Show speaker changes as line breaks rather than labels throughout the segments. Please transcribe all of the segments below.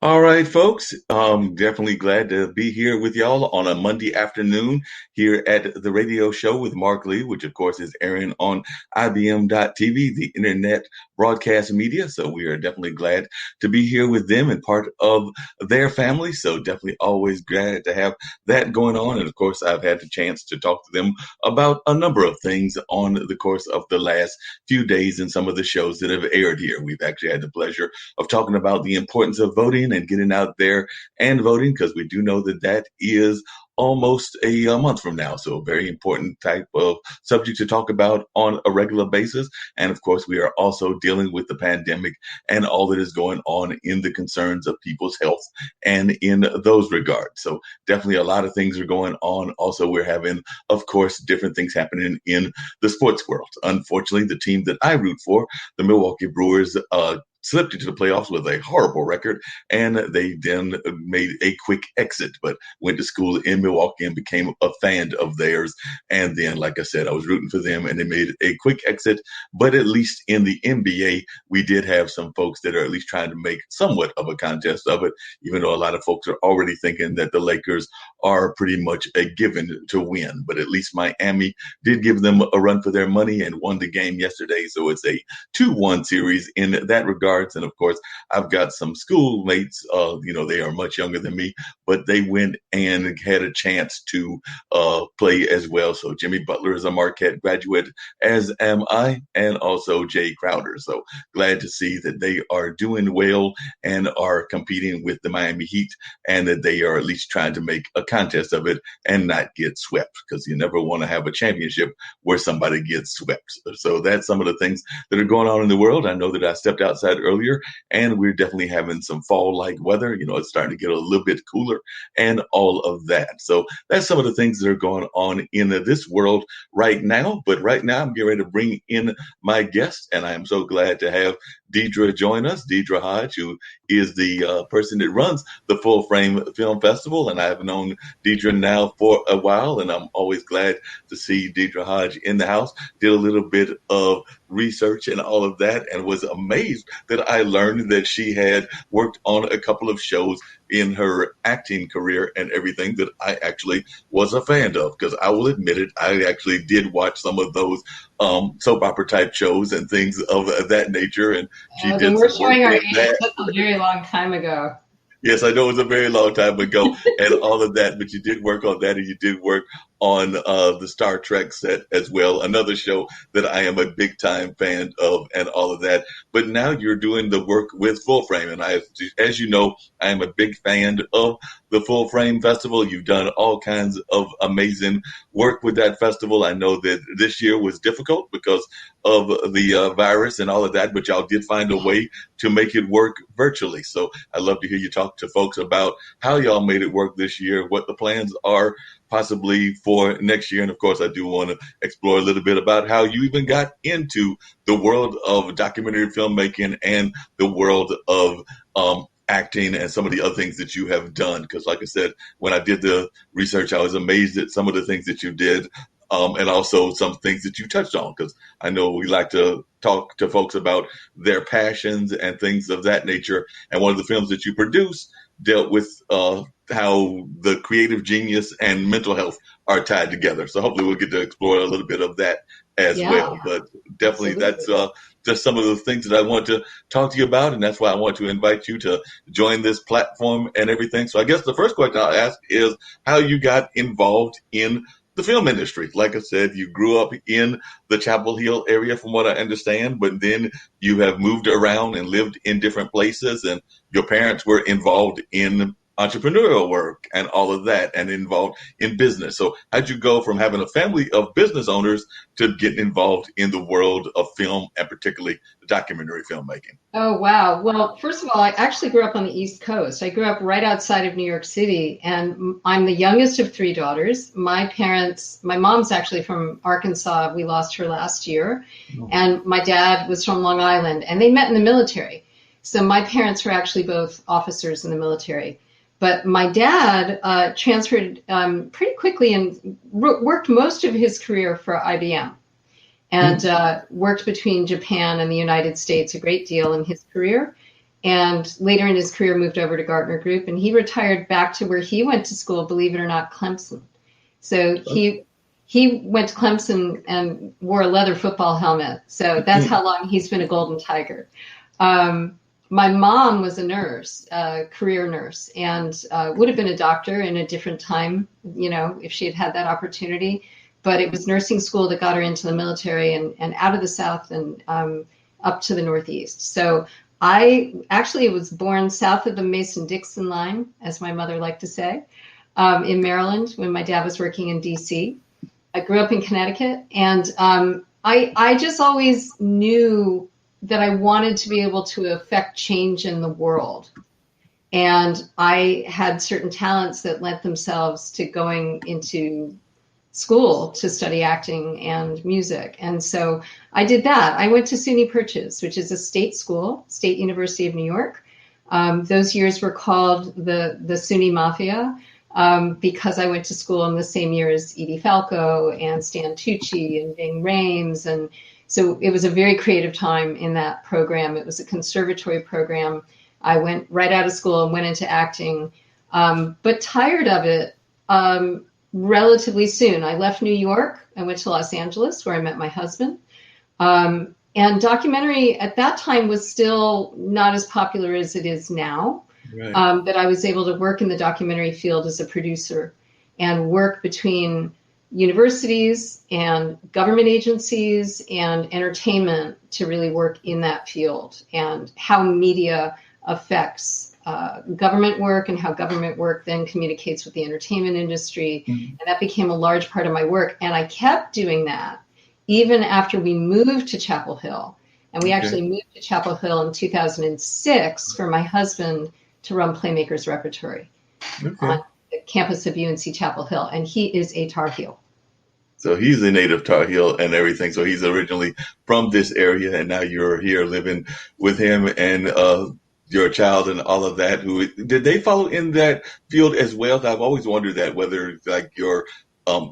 All right, folks. Definitely glad to be here with y'all on a Monday afternoon here at the radio show with Marc Lee, which of course is airing on IBM.TV, the internet broadcast media. So we are definitely glad to be here with them and part of their family. So definitely always glad to have that going on. And of course, I've had the chance to talk to them about a number of things on the course of the last few days and some of the shows that have aired here. We've actually had the pleasure of talking about the importance of voting and getting out there and voting, because we do know that that is almost a month from now. So a very important type of subject to talk about on a regular basis. And of course, we are also dealing with the pandemic and all that is going on in the concerns of people's health and in those regards. So definitely a lot of things are going on. Also, we're having, of course, different things happening in the sports world. Unfortunately, the team that I root for, the Milwaukee Brewers, slipped into the playoffs with a horrible record, and they then made a quick exit, but went to school in Milwaukee and became a fan of theirs. And then, like I said, I was rooting for them, and they made a quick exit. But at least in the NBA, we did have some folks that are at least trying to make somewhat of a contest of it, even though a lot of folks are already thinking that the Lakers are pretty much a given to win. But at least Miami did give them a run for their money and won the game yesterday. So it's a 2-1 series in that regard. And of course, I've got some schoolmates, they are much younger than me, but they went and had a chance to play as well. So Jimmy Butler is a Marquette graduate, as am I, and also Jay Crowder. So glad to see that they are doing well and are competing with the Miami Heat, and that they are at least trying to make a contest of it and not get swept, because you never want to have a championship where somebody gets swept. So that's some of the things that are going on in the world. I know that I stepped outside earlier, and we're definitely having some fall-like weather. It's starting to get a little bit cooler and all of that. So that's some of the things that are going on in this world right now. But right now, I'm getting ready to bring in my guest, and I am so glad to have Deirdre join us. Deirdre Haj, who is the person that runs the Full Frame Film Festival, and I've known Deirdre now for a while, and I'm always glad to see Deirdre Haj in the house. Did a little bit of research and all of that, and was amazed that I learned that she had worked on a couple of shows in her acting career and everything that I actually was a fan of, because I will admit it, I actually did watch some of those soap opera type shows and things of that nature, and she
Then
did
we're
some work
showing our
in
age.
that.
That's a very long time ago.
Yes, I know it was a very long time ago and all of that, but you did work on that, and you did work on the Star Trek set as well, another show that I am a big time fan of and all of that. But now you're doing the work with Full Frame, and as you know, I am a big fan of the Full Frame Festival. You've done all kinds of amazing work with that festival. I know that this year was difficult because of the virus and all of that, but y'all did find a way to make it work virtually. So I'd love to hear you talk to folks about how y'all made it work this year, what the plans are possibly for next year. And of course, I do want to explore a little bit about how you even got into the world of documentary filmmaking and the world of acting and some of the other things that you have done. Because like I said, when I did the research, I was amazed at some of the things that you did. And also some things that you touched on, because I know we like to talk to folks about their passions and things of that nature. And one of the films that you produced dealt with how the creative genius and mental health are tied together. So hopefully we'll get to explore a little bit of that as well. But definitely that's just some of the things that I want to talk to you about. And that's why I want to invite you to join this platform and everything. So I guess the first question I'll ask is how you got involved in the film industry. Like I said, you grew up in the Chapel Hill area, from what I understand, but then you have moved around and lived in different places, and your parents were involved in entrepreneurial work and all of that, and involved in business. So how'd you go from having a family of business owners to getting involved in the world of film, and particularly documentary filmmaking?
Oh, wow. Well, first of all, I actually grew up on the East Coast. I grew up right outside of New York City, and I'm the youngest of three daughters. My mom's actually from Arkansas. We lost her last year. And my dad was from Long Island, and they met in the military. So my parents were actually both officers in the military. But my dad transferred pretty quickly and worked most of his career for IBM, and worked between Japan and the United States a great deal in his career. and later in his career moved over to Gartner Group, and he retired back to where he went to school, believe it or not, Clemson. So he went to Clemson and wore a leather football helmet. So that's how long he's been a Golden Tiger. My mom was a nurse, a career nurse, and would have been a doctor in a different time, if she had had that opportunity. But it was nursing school that got her into the military and out of the South and up to the Northeast. So I actually was born south of the Mason-Dixon line, as my mother liked to say, in Maryland when my dad was working in D.C. I grew up in Connecticut, and I just always knew that I wanted to be able to affect change in the world. And I had certain talents that lent themselves to going into school to study acting and music. And so I did that. I went to SUNY Purchase, which is a state school, State University of New York. Those years were called the SUNY Mafia because I went to school in the same year as Edie Falco and Stan Tucci and Ving Rhames. And so it was a very creative time in that program. It was a conservatory program. I went right out of school and went into acting, but tired of it relatively soon. I left New York. I went to Los Angeles, where I met my husband. And documentary at that time was still not as popular as it is now. Right. But I was able to work in the documentary field as a producer and work between universities and government agencies and entertainment to really work in that field and how media affects government work and how government work then communicates with the entertainment industry. Mm-hmm. And that became a large part of my work. And I kept doing that even after we moved to Chapel Hill. And we actually moved to Chapel Hill in 2006 for my husband to run Playmakers Repertory on the campus of UNC Chapel Hill. And he is a Tar Heel.
So he's a native Tar Heel and everything. So he's originally from this area, and now you're here living with him and your child and all of that. Who did they follow in that field as well? I've always wondered that whether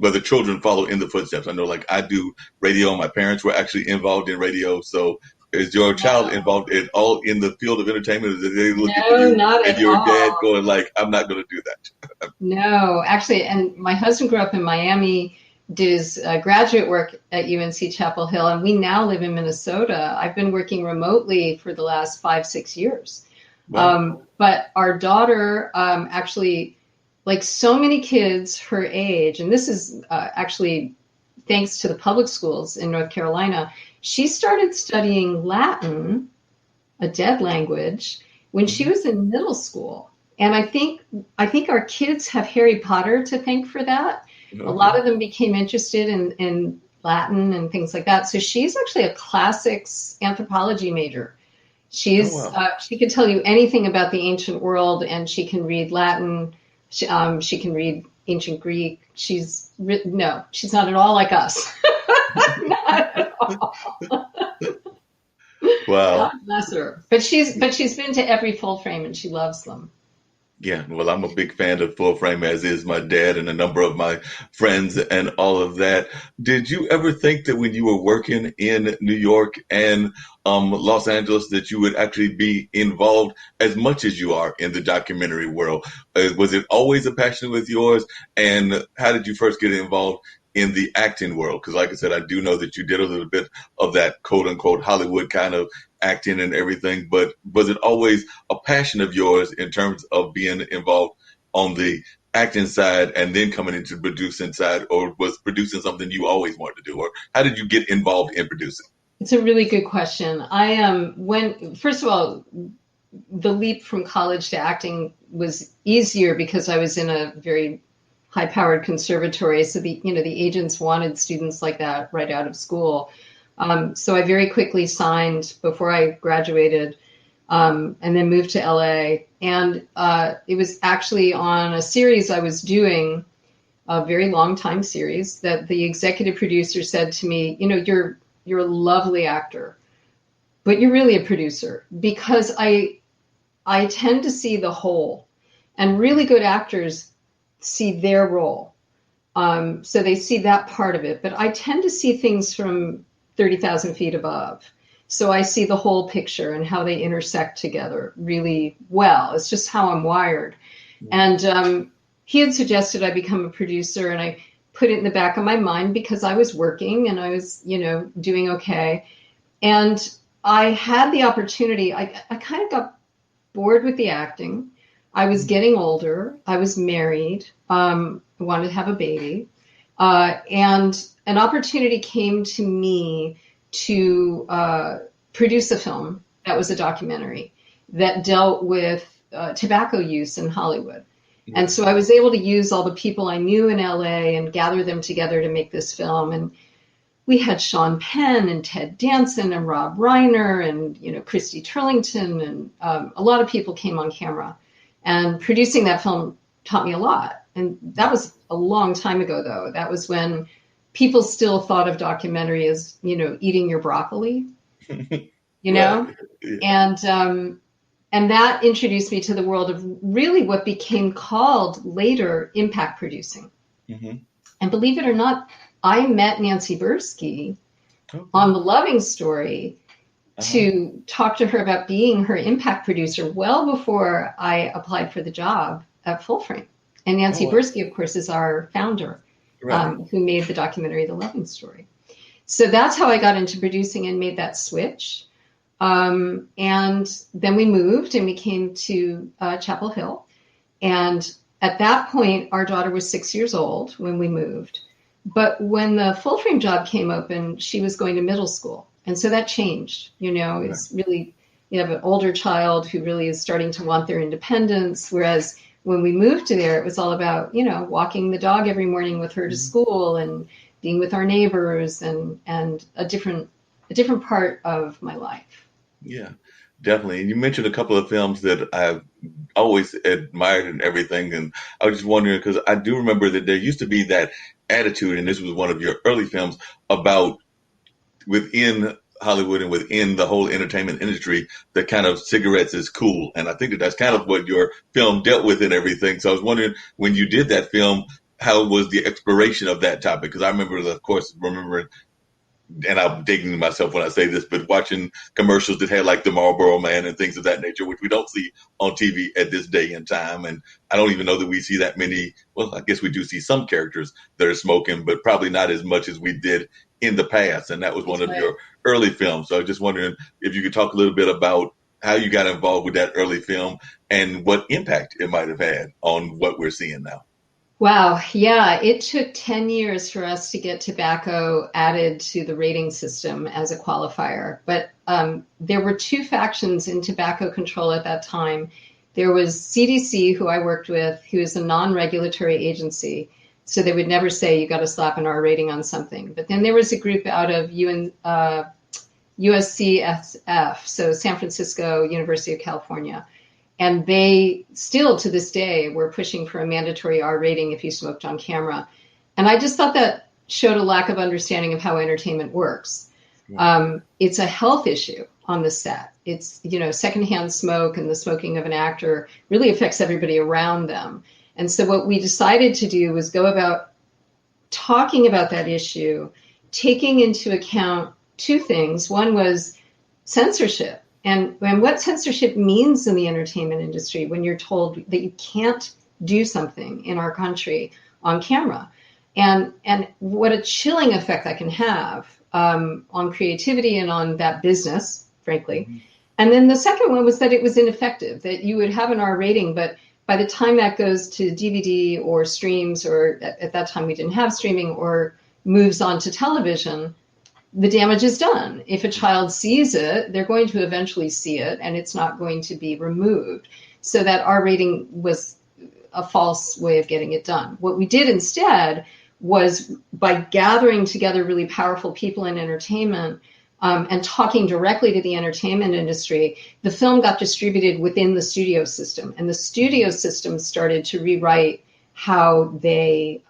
whether children follow in the footsteps. I know, like I do radio. My parents were actually involved in radio. So is your child involved at all in the field of entertainment? Did they look at you
not
and
at
your
all.
dad going like, I'm not going to do that?
No, actually. And my husband grew up in Miami, did his graduate work at UNC Chapel Hill, and we now live in Minnesota. I've been working remotely for the last 5-6 years. Wow. But our daughter actually, like so many kids her age, and this is actually thanks to the public schools in North Carolina, she started studying Latin, a dead language, when she was in middle school. And I think our kids have Harry Potter to thank for that. Okay. A lot of them became interested in Latin and things like that. So she's actually a classics anthropology major. She can tell you anything about the ancient world, and she can read Latin. She can read ancient Greek. She's not at all like us. Not at all.
Wow.
God bless her. But she's been to every full frame and she loves them.
Yeah, well, I'm a big fan of Full Frame, as is my dad and a number of my friends and all of that. Did you ever think that when you were working in New York and Los Angeles that you would actually be involved as much as you are in the documentary world? Was it always a passion with yours? And how did you first get involved in the acting world? Because like I said, I do know that you did a little bit of that quote unquote Hollywood kind of acting and everything, but was it always a passion of yours in terms of being involved on the acting side and then coming into the producing side, or was producing something you always wanted to do? Or how did you get involved in producing?
It's a really good question. First of all, the leap from college to acting was easier because I was in a very high-powered conservatory. So the agents wanted students like that right out of school. So I very quickly signed before I graduated, and then moved to LA. And it was actually on a series I was doing, a very long time series, that the executive producer said to me, you're a lovely actor, but you're really a producer, because I tend to see the whole, and really good actors see their role. So they see that part of it, but I tend to see things from 30,000 feet above. So I see the whole picture and how they intersect together really well. It's just how I'm wired. And he had suggested I become a producer, and I put it in the back of my mind because I was working and I was, doing okay. And I had the opportunity. I kind of got bored with the acting. I was getting older. I was married. I wanted to have a baby. And an opportunity came to me to produce a film that was a documentary that dealt with tobacco use in Hollywood. And so I was able to use all the people I knew in LA and gather them together to make this film. And we had Sean Penn and Ted Danson and Rob Reiner and, Christy Turlington, and a lot of people came on camera. And producing that film taught me a lot. And that was a long time ago, though. That was when people still thought of documentary as, eating your broccoli,
Right.
And that introduced me to the world of really what became called later impact producing.
Mm-hmm.
And believe it or not, I met Nancy Bursky on The Loving Story to talk to her about being her impact producer well before I applied for the job at Full Frame. And Nancy Bursky, of course, is our founder, who made the documentary The Loving Story. So that's how I got into producing and made that switch. And then we moved and we came to Chapel Hill. And at that point, our daughter was 6 years old when we moved. But when the Full Frame job came open, she was going to middle school. And so that changed. It's really, you have an older child who really is starting to want their independence. Whereas when we moved to there, it was all about, walking the dog every morning with her to school and being with our neighbors and a different part of my life.
Yeah, definitely. And you mentioned a couple of films that I've always admired and everything. And I was just wondering, because I do remember that there used to be that attitude, and this was one of your early films, about within Hollywood and within the whole entertainment industry, that kind of cigarettes is cool. And I think that that's kind of what your film dealt with and everything. So I was wondering, when you did that film, how was the exploration of that topic? Because I remember, of course, and I'm digging myself when I say this, but watching commercials that had like the Marlboro Man and things of that nature, which we don't see on TV at this day and time. And I don't even know that we see that many. Well, I guess we do see some characters that are smoking, but probably not as much as we did in the past. And that was one of your early films. So I was just wondering if you could talk a little bit about how you got involved with that early film and what impact it might have had on what we're seeing now.
Wow. Yeah. It took 10 years for us to get tobacco added to the rating system as a qualifier. But there were two factions in tobacco control at that time. There was CDC, who I worked with, who is a non-regulatory agency. So they would never say you got to slap an R rating on something. But then there was a group out of USCSF, so San Francisco, University of California. And they still, to this day, were pushing for a mandatory R rating if you smoked on camera. And I just thought that showed a lack of understanding of how entertainment works. It's a health issue on the set. It's, secondhand smoke and the smoking of an actor really affects everybody around them. And so what we decided to do was go about talking about that issue, taking into account two things. One was censorship. And what censorship means in the entertainment industry when you're told that you can't do something in our country on camera, and what a chilling effect that can have on creativity and on that business, frankly. Mm-hmm. And then the second one was that it was ineffective, that you would have an R rating, but by the time that goes to DVD or streams, or at that time we didn't have streaming, or moves on to television, the damage is done. If a child sees it, they're going to eventually see it, and it's not going to be removed. So that R rating was a false way of getting it done. What we did instead was, by gathering together really powerful people in entertainment and talking directly to the entertainment industry, the film got distributed within the studio system. And the studio system started to rewrite how they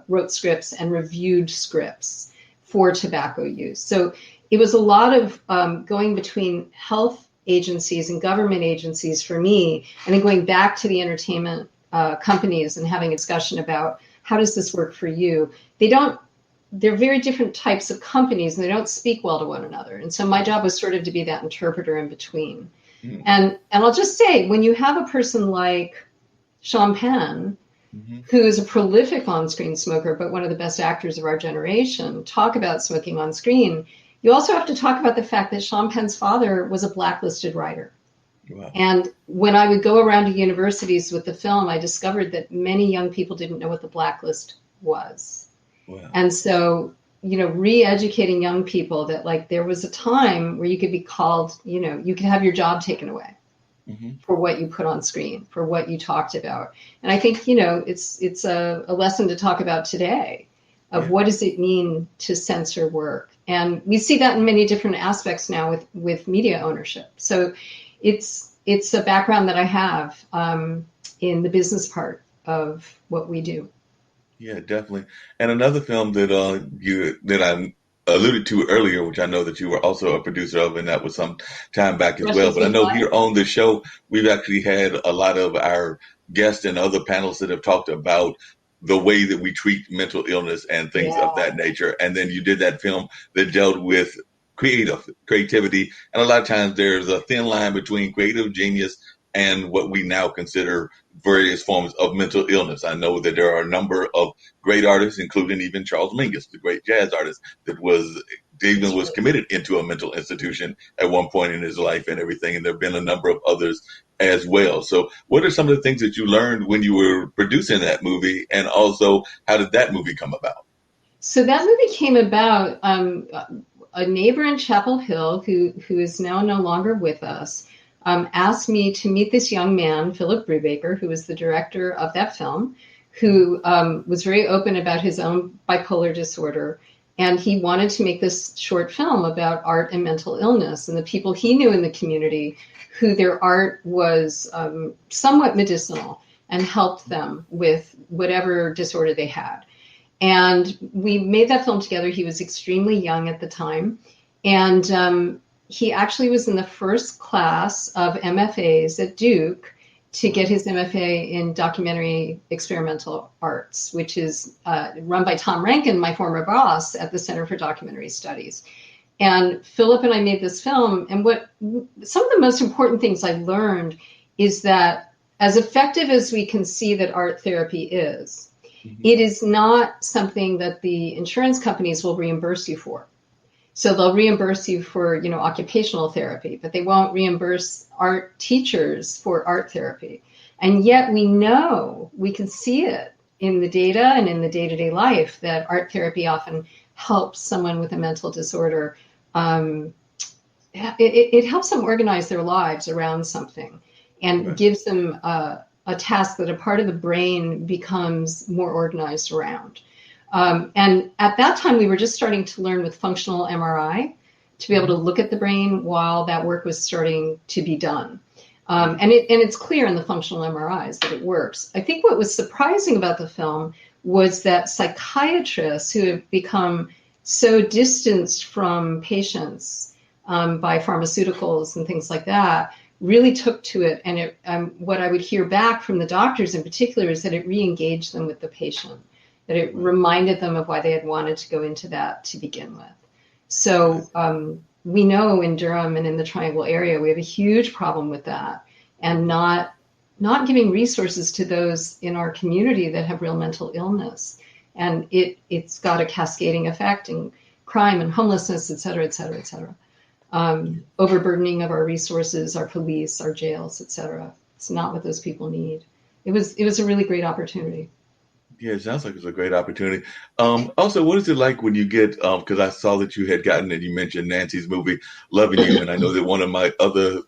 wrote scripts and reviewed scripts for tobacco use. So it was a lot of going between health agencies and government agencies for me, and then going back to the entertainment companies and having a discussion about, how does this work for you? They don't they're very different types of companies, and they don't speak well to one another. And so my job was sort of to be that interpreter in between.
Mm-hmm.
And I'll just say, when you have a person like Sean Penn,
Mm-hmm.
who is a prolific on-screen smoker, but one of the best actors of our generation, talk about smoking on screen, you also have to talk about the fact that Sean Penn's father was a blacklisted writer.
Wow.
And when I would go around to universities with the film, I discovered that many young people didn't know what the blacklist was.
Wow.
And so, re-educating young people that, like, there was a time where you could be called, you could have your job taken away. Mm-hmm. For what you put on screen, for what you talked about. And I think, it's a lesson to talk about today of what does it mean to censor work. And we see that in many different aspects now with media ownership. So it's a background that I have in the business part of what we do.
Yeah, definitely. And another film that I alluded to earlier, which I know that you were also a producer of, and that was some time back as well. But I know here on the show, we've actually had a lot of our guests and other panels that have talked about the way that we treat mental illness and things of that nature. And then you did that film that dealt with creativity. And a lot of times there's a thin line between creative genius and what we now consider various forms of mental illness. I know that there are a number of great artists, including even Charles Mingus, the great jazz artist, that was committed into a mental institution at one point in his life and everything. And there have been a number of others as well. So what are some of the things that you learned when you were producing that movie? And also, how did that movie come about?
So that movie came about, a neighbor in Chapel Hill who is now no longer with us, asked me to meet this young man, Philip Brubaker, who was the director of that film, who was very open about his own bipolar disorder. And he wanted to make this short film about art and mental illness and the people he knew in the community who their art was somewhat medicinal and helped them with whatever disorder they had. And we made that film together. He was extremely young at the time. And he actually was in the first class of MFAs at Duke to get his MFA in documentary experimental arts, which is run by Tom Rankin, my former boss at the Center for Documentary Studies. And Philip and I made this film. And some of the most important things I learned is that as effective as we can see that art therapy is, it is not something that the insurance companies will reimburse you for. So they'll reimburse you for, occupational therapy, but they won't reimburse art teachers for art therapy. And yet we can see it in the data and in the day-to-day life that art therapy often helps someone with a mental disorder. It helps them organize their lives around something and gives them a task that a part of the brain becomes more organized around. And at that time, we were just starting to learn with functional MRI to be able to look at the brain while that work was starting to be done. And it's clear in the functional MRIs that it works. I think what was surprising about the film was that psychiatrists who have become so distanced from patients by pharmaceuticals and things like that really took to it. And what I would hear back from the doctors in particular is that it re-engaged them with the patient, that it reminded them of why they had wanted to go into that to begin with. So we know in Durham and in the Triangle area, we have a huge problem with that, and not giving resources to those in our community that have real mental illness. And it's got a cascading effect in crime and homelessness, et cetera, et cetera, et cetera. Overburdening of our resources, our police, our jails, et cetera. It's not what those people need. It was a really great opportunity.
Yeah, it sounds like it's a great opportunity. Also, what is it like when you get, because I saw that you had gotten, and you mentioned Nancy's movie, Loving You, and I know that one of my other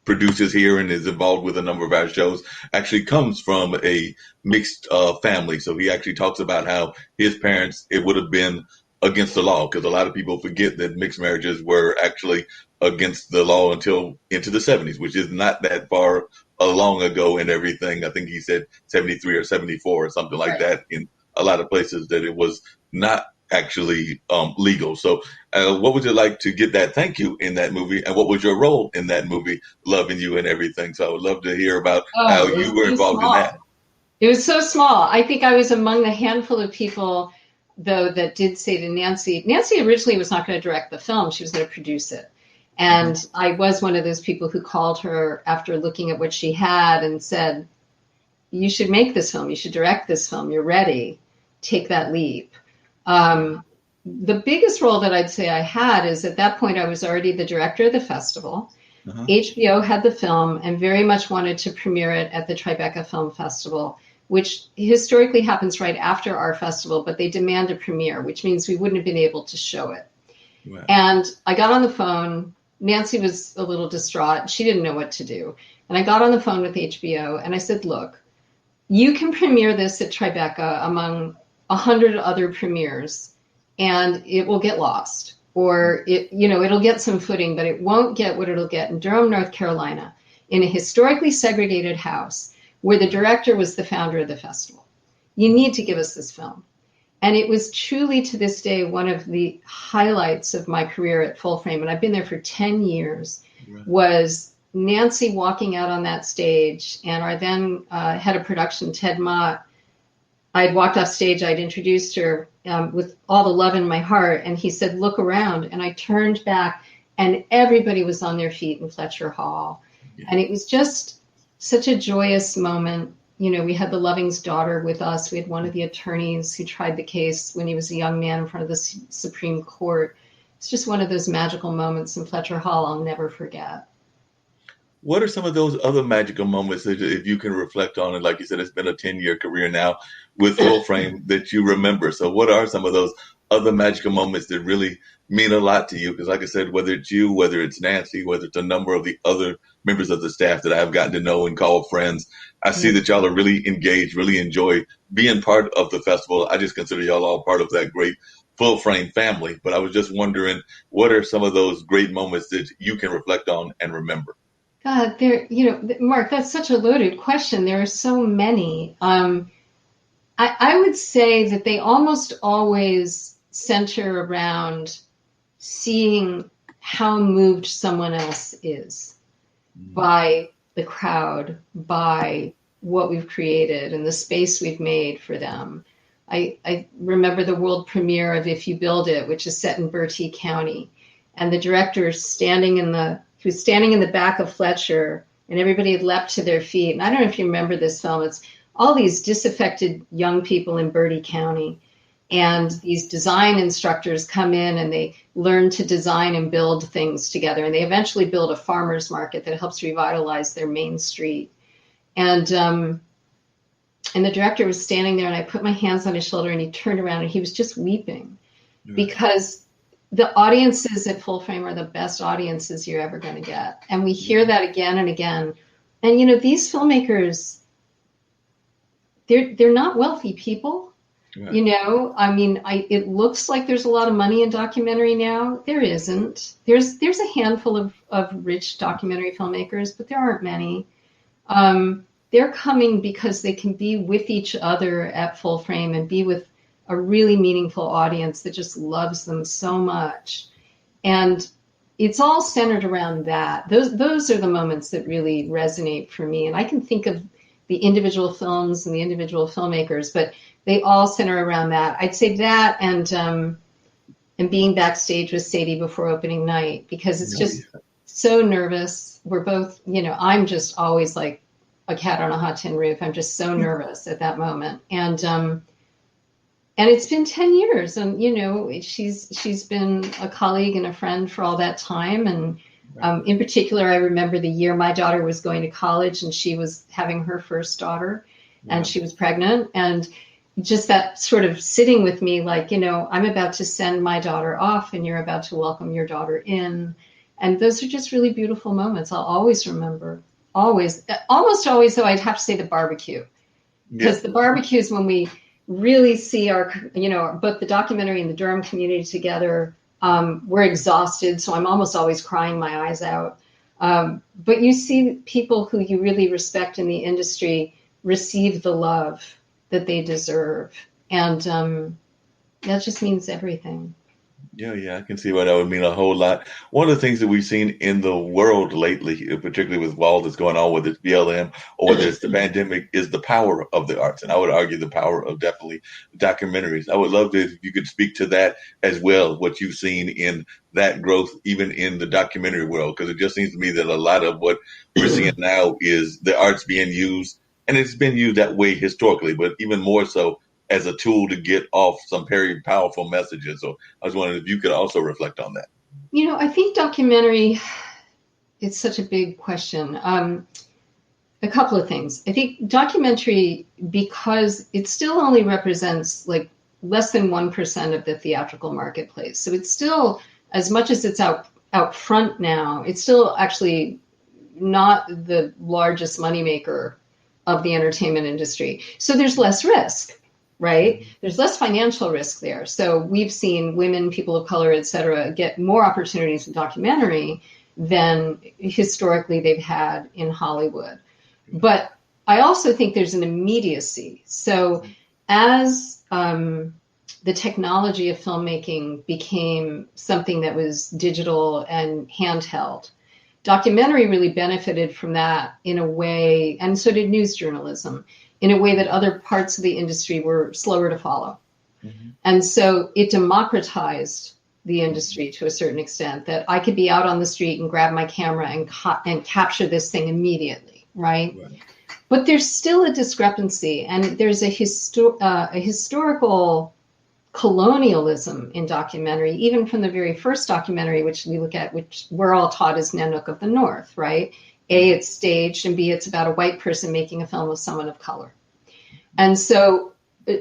producers here and is involved with a number of our shows actually comes from a mixed family. So he actually talks about how his parents, it would have been against the law, because a lot of people forget that mixed marriages were actually against the law until into the 70s, which is not that far long ago and everything. I think he said 73 or 74 or something like that in a lot of places, that it was not actually legal. So what was it like to get that thank you in that movie, and what was your role in that movie, Loving You and everything? So I would love to hear about how you were involved in that.
It was so small. I think I was among the handful of people though, that did say to Nancy originally was not going to direct the film. She was going to produce it. And I was one of those people who called her after looking at what she had and said, you should make this film. You should direct this film. You're ready. Take that leap. The biggest role that I'd say I had is at that point, I was already the director of the festival. HBO had the film and very much wanted to premiere it at the Tribeca Film Festival, which historically happens right after our festival, but they demand a premiere, which means we wouldn't have been able to show it. Wow. And I got on the phone. Nancy was a little distraught. She didn't know what to do. And I got on the phone with HBO and I said, look, you can premiere this at Tribeca among 100 other premieres and it will get lost, or it'll get some footing, but it won't get what it'll get in Durham, North Carolina, in a historically segregated house where the director was the founder of the festival. You need to give us this film. And it was truly, to this day, one of the highlights of my career at Full Frame, and I've been there for 10 years, was Nancy walking out on that stage, and our then head of production, Ted Mott, I'd walked off stage, I'd introduced her with all the love in my heart, and he said, look around. And I turned back, and everybody was on their feet in Fletcher Hall. Yeah. And it was just such a joyous moment. We had the Loving's daughter with us. We had one of the attorneys who tried the case when he was a young man in front of the Supreme Court. It's just one of those magical moments in Fletcher Hall I'll never forget.
What are some of those other magical moments that, if you can reflect on it? Like you said, it's been a 10-year career now with Full Frame that you remember. So what are some of those other magical moments that really mean a lot to you? Because like I said, whether it's you, whether it's Nancy, whether it's a number of the other members of the staff that I've gotten to know and call friends, I see that y'all are really engaged, really enjoy being part of the festival. I just consider y'all all part of that great Full Frame family. But I was just wondering, what are some of those great moments that you can reflect on and remember?
God, Mark, that's such a loaded question. There are so many. I would say that they almost always center around seeing how moved someone else is by the crowd, by what we've created and the space we've made for them. I remember the world premiere of If You Build It, which is set in Bertie County, and the director was standing in the back of Fletcher, and everybody had leapt to their feet. And I don't know if you remember this film. It's all these disaffected young people in Bertie County, and these design instructors come in and they learn to design and build things together. And they eventually build a farmer's market that helps revitalize their main street. And the director was standing there, and I put my hands on his shoulder, and he turned around and he was just weeping because the audiences at Full Frame are the best audiences you're ever going to get. And we hear that again and again. And, these filmmakers, they're not wealthy people. Right. It looks like there's a lot of money in documentary now. There isn't. There's a handful of rich documentary filmmakers, but there aren't many. They're coming because they can be with each other at Full Frame and be with a really meaningful audience that just loves them so much. And it's all centered around that. Those are the moments that really resonate for me. And I can think of the individual films and the individual filmmakers, but they all center around that. I'd say that and being backstage with Sadie before opening night, because it's just so nervous. We're both, I'm just always like a cat on a hot tin roof. I'm just so nervous at that moment. And it's been 10 years, and she's been a colleague and a friend for all that time. And in particular, I remember the year my daughter was going to college, and she was having her first daughter, and she was pregnant, and just that sort of sitting with me, like, I'm about to send my daughter off, and you're about to welcome your daughter in, and those are just really beautiful moments. I'll always remember. Always, almost always, though, I'd have to say the barbecue, because the barbecue is when we really see our, both the documentary and the Durham community together. We're exhausted, so I'm almost always crying my eyes out. But you see people who you really respect in the industry receive the love that they deserve. And that just means everything.
Yeah, I can see why that would mean a whole lot. One of the things that we've seen in the world lately, particularly with all that's going on, whether it's BLM or whether it's the pandemic, is the power of the arts. And I would argue the power of definitely documentaries. I would love to, if you could speak to that as well, what you've seen in that growth, even in the documentary world, because it just seems to me that a lot of what we're seeing now is the arts being used, and it's been used that way historically, but even more so as a tool to get off some very powerful messages. So I was wondering if you could also reflect on that.
I think documentary, it's such a big question. A couple of things. I think documentary, because it still only represents like less than 1% of the theatrical marketplace. So it's still, as much as it's out front now, it's still actually not the largest moneymaker of the entertainment industry. So there's less risk. Right? There's less financial risk there. So we've seen women, people of color, et cetera, get more opportunities in documentary than historically they've had in Hollywood. But I also think there's an immediacy. So as the technology of filmmaking became something that was digital and handheld, documentary really benefited from that in a way, and so did news journalism, in a way that other parts of the industry were slower to follow. Mm-hmm. And so it democratized the industry to a certain extent, that I could be out on the street and grab my camera and capture this thing immediately, right? But there's still a discrepancy, and there's a historical colonialism in documentary, even from the very first documentary, which we look at, which we're all taught is Nanook of the North, right? A, it's staged, and B, it's about a white person making a film of someone of color. And so,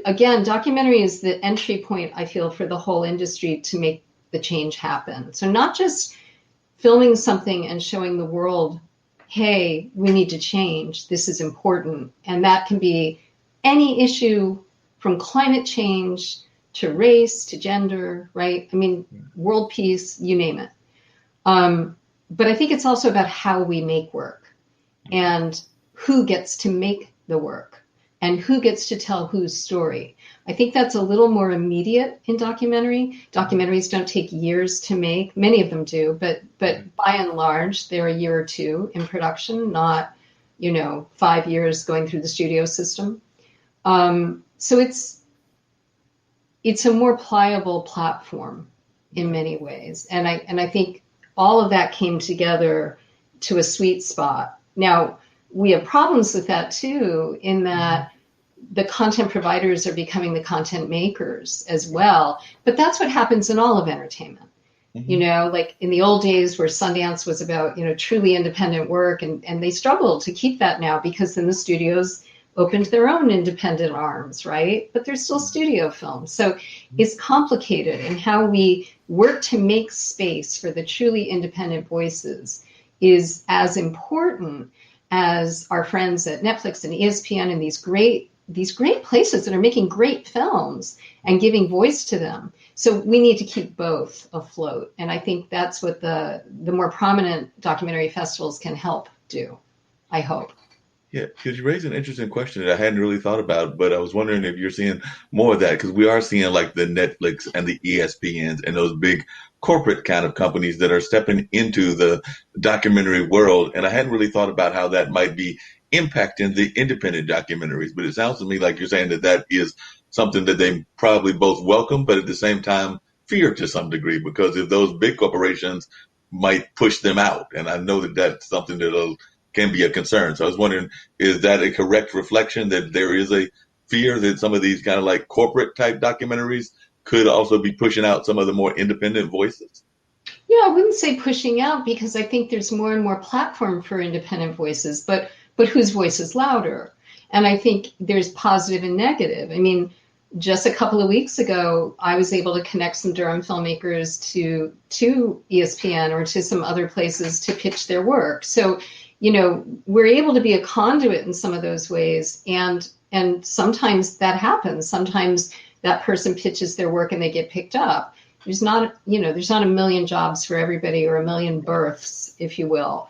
again, documentary is the entry point, I feel, for the whole industry to make the change happen. So not just filming something and showing the world, hey, we need to change, this is important. And that can be any issue from climate change to race to gender, right? I mean, world peace, you name it. But I think it's also about how we make work and who gets to make the work and who gets to tell whose story. I think that's a little more immediate in documentary. Documentaries don't take years to make. Many of them do, but by and large, they're a year or two in production, not, 5 years going through the studio system. So it's a more pliable platform in many ways. And I think all of that came together to a sweet spot. Now, we have problems with that too, in that the content providers are becoming the content makers as well. But that's what happens in all of entertainment. Mm-hmm. Like in the old days where Sundance was about, truly independent work, and they struggle to keep that now, because then the studios opened their own independent arms, right? But there's still studio films. So it's complicated, and how we work to make space for the truly independent voices is as important as our friends at Netflix and ESPN and these great places that are making great films and giving voice to them. So we need to keep both afloat. And I think that's what the more prominent documentary festivals can help do, I hope.
Yeah, because you raised an interesting question that I hadn't really thought about, but I was wondering if you're seeing more of that, because we are seeing like the Netflix and the ESPNs and those big corporate kind of companies that are stepping into the documentary world. And I hadn't really thought about how that might be impacting the independent documentaries. But it sounds to me like you're saying that is something that they probably both welcome, but at the same time fear to some degree, because if those big corporations might push them out. And I know that that's something that can be a concern. So I was wondering, is that a correct reflection that there is a fear that some of these kind of like corporate type documentaries could also be pushing out some of the more independent voices?
Yeah, I wouldn't say pushing out, because I think there's more and more platform for independent voices, but whose voice is louder? And I think there's positive and negative. I mean, just a couple of weeks ago, I was able to connect some Durham filmmakers to ESPN or to some other places to pitch their work. So, we're able to be a conduit in some of those ways. And sometimes that happens. Sometimes that person pitches their work and they get picked up. There's not a million jobs for everybody, or a million births, if you will,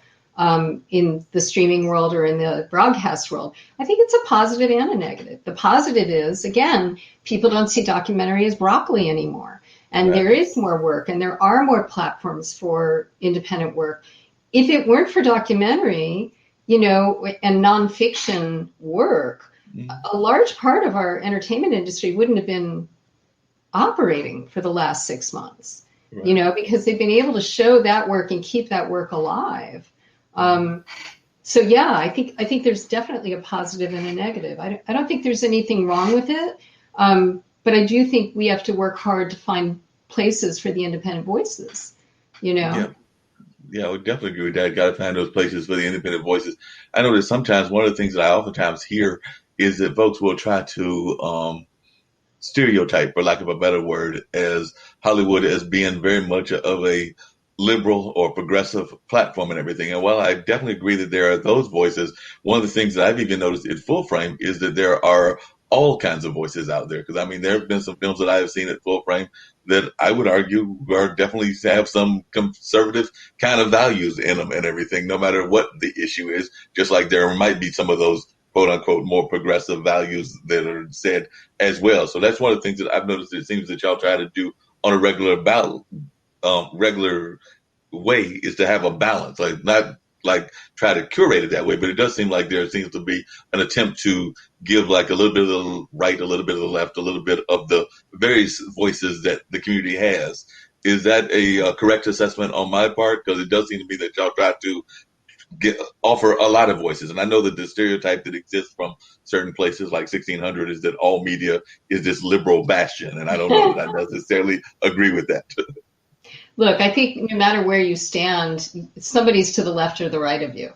in the streaming world or in the broadcast world. I think it's a positive and a negative. The positive is, again, people don't see documentary as broccoli anymore. and
Right.
there is more work, and there are more platforms for independent work. If it weren't for documentary, and nonfiction work, a large part of our entertainment industry wouldn't have been operating for the last 6 months,
Right.
because they've been able to show that work and keep that work alive. So yeah, I think there's definitely a positive and a negative. I don't think there's anything wrong with it, but I do think we have to work hard to find places for the independent voices.
Yeah. Yeah, I would definitely agree with that. Got to find those places for the independent voices. I know that sometimes one of the things that I oftentimes hear is that folks will try to stereotype, for lack of a better word, as Hollywood as being very much of a liberal or progressive platform and everything. And while I definitely agree that there are those voices, one of the things that I've even noticed in Full Frame is that there are all kinds of voices out there. Because I mean, there have been some films that I have seen at Full Frame that I would argue are definitely have some conservative kind of values in them and everything, no matter what the issue is. Just like there might be some of those quote unquote more progressive values that are said as well. So that's one of the things that I've noticed. It seems that y'all try to do on a regular way is to have a balance, like not like try to curate it that way, but it does seem like there seems to be an attempt to give like a little bit of the right, a little bit of the left, a little bit of the various voices that the community has. Is that a correct assessment on my part? Because it does seem to me that y'all try to offer a lot of voices. And I know that the stereotype that exists from certain places like 1600 is that all media is this liberal bastion. And I don't know that I necessarily agree with that.
Look, I think no matter where you stand, somebody's to the left or the right of you,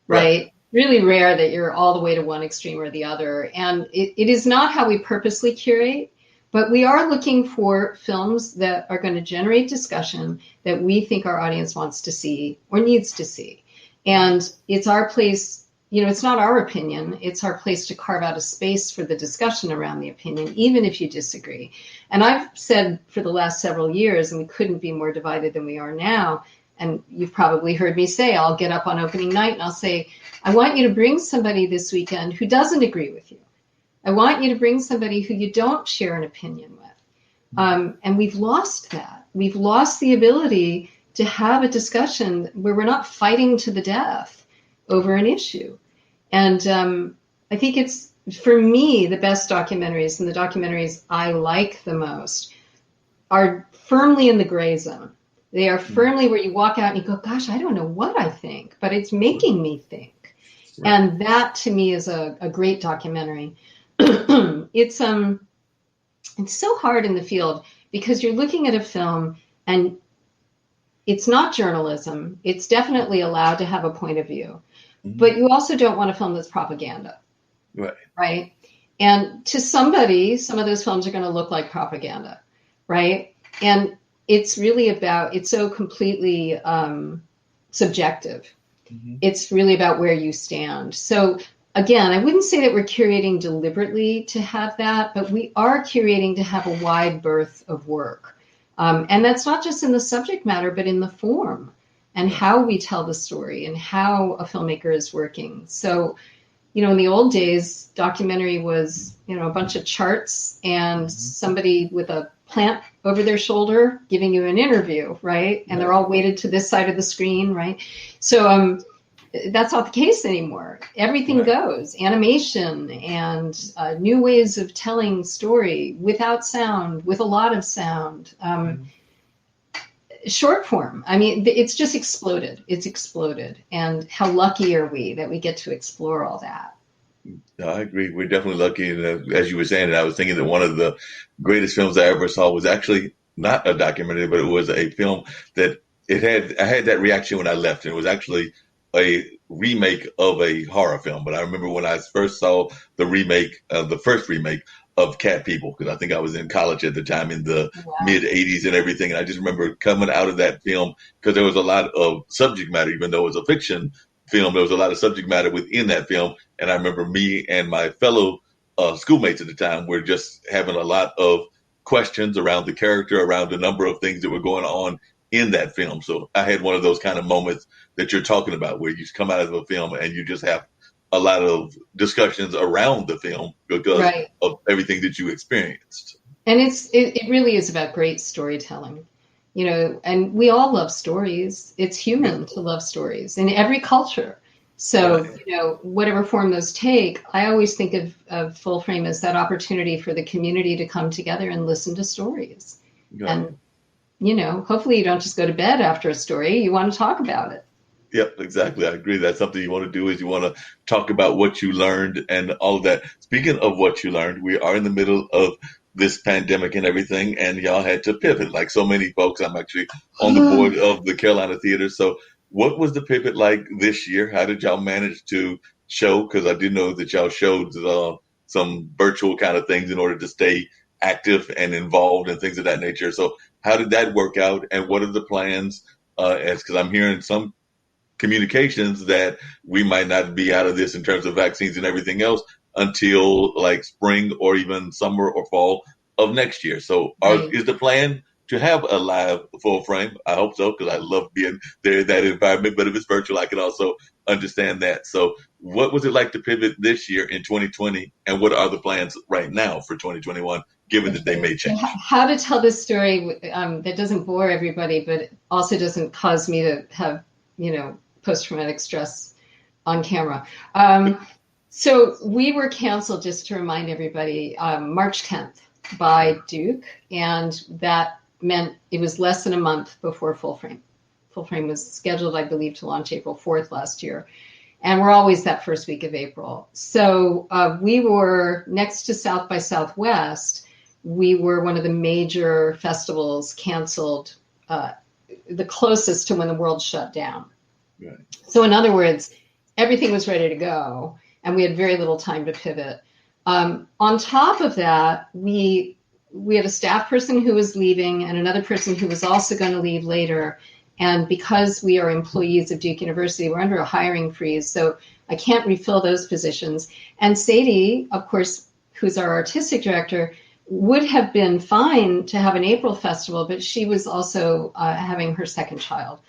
Right.
right? Really rare that you're all the way to one extreme or the other. And it is not how we purposely curate, but we are looking for films that are going to generate discussion that we think our audience wants to see or needs to see. And it's our place, it's not our opinion. It's our place to carve out a space for the discussion around the opinion, even if you disagree. And I've said for the last several years, and we couldn't be more divided than we are now, and you've probably heard me say, I'll get up on opening night and I'll say, I want you to bring somebody this weekend who doesn't agree with you. I want you to bring somebody who you don't share an opinion with. And we've lost that. We've lost the ability to have a discussion where we're not fighting to the death over an issue. And I think it's, for me, the best documentaries and the documentaries I like the most are firmly in the gray zone. They are firmly where you walk out and you go, gosh, I don't know what I think, but it's making me think. Right. And that to me is a great documentary. It's so hard in the field because you're looking at a film and it's not journalism. It's definitely allowed to have a point of view, but you also don't want a film that's propaganda.
Right.
Right. And to somebody, some of those films are going to look like propaganda. Right. And it's really about, it's so completely subjective. It's really about where you stand. So again, I wouldn't say that we're curating deliberately to have that, but we are curating to have a wide berth of work. And that's not just in the subject matter, but in the form and how we tell the story and how a filmmaker is working. So, in the old days, documentary was, a bunch of charts and somebody with a plant over their shoulder giving you an interview, right? And they're all weighted to this side of the screen, right? So that's not the case anymore. Everything goes, animation and new ways of telling story without sound, with a lot of sound. Short form. I mean, it's just exploded. It's exploded. And how lucky are we that we get to explore all that?
No, I agree. We're definitely lucky. And as you were saying, I was thinking that one of the greatest films I ever saw was actually not a documentary, but it was a film that I had that reaction when I left. And it was actually a remake of a horror film. But I remember when I first saw the first remake of Cat People, because I think I was in college at the time in the mid 80s and everything. And I just remember coming out of that film because there was a lot of subject matter, even though it was a fiction film, there was a lot of subject matter within that film. And I remember me and my fellow schoolmates at the time were just having a lot of questions around the character, around the number of things that were going on in that film. So I had one of those kind of moments that you're talking about where you come out of a film and you just have a lot of discussions around the film because of everything that you experienced.
And it really is about great storytelling, and we all love stories. It's human to love stories in every culture. So,
Right.
whatever form those take, I always think of Full Frame as that opportunity for the community to come together and listen to stories.
Right.
And, hopefully you don't just go to bed after a story. You want to talk about it.
Yep, exactly. I agree. That's something you want to do is you want to talk about what you learned and all of that. Speaking of what you learned, we are in the middle of this pandemic and everything, and y'all had to pivot like so many folks. I'm actually on the board of the Carolina Theater. So what was the pivot like this year? How did y'all manage to show? Because I did know that y'all showed some virtual kind of things in order to stay active and involved and things of that nature. So how did that work out? And what are the plans? As because I'm hearing some communications that we might not be out of this in terms of vaccines and everything else until like spring or even summer or fall of next year. So
Right.
is the plan to have a live full frame? I hope so, because I love being there in that environment. But if it's virtual, I can also understand that. So what was it like to pivot this year in 2020? And what are the plans right now for 2021, given that they
Okay.
may
So
change?
how to tell this story that doesn't bore everybody, but also doesn't cause me to have, post-traumatic stress on camera. So we were canceled, just to remind everybody, March 10th by Duke, and that meant it was less than a month before Full Frame. Full Frame was scheduled, I believe, to launch April 4th last year. And we're always that first week of April. So we were next to South by Southwest. We were one of the major festivals canceled, the closest to when the world shut down.
Right.
So in other words, everything was ready to go, and we had very little time to pivot. On top of that, we had a staff person who was leaving and another person who was also going to leave later. And because we are employees of Duke University, we're under a hiring freeze, so I can't refill those positions. And Sadie, of course, who's our artistic director, would have been fine to have an April festival, but she was also having her second child.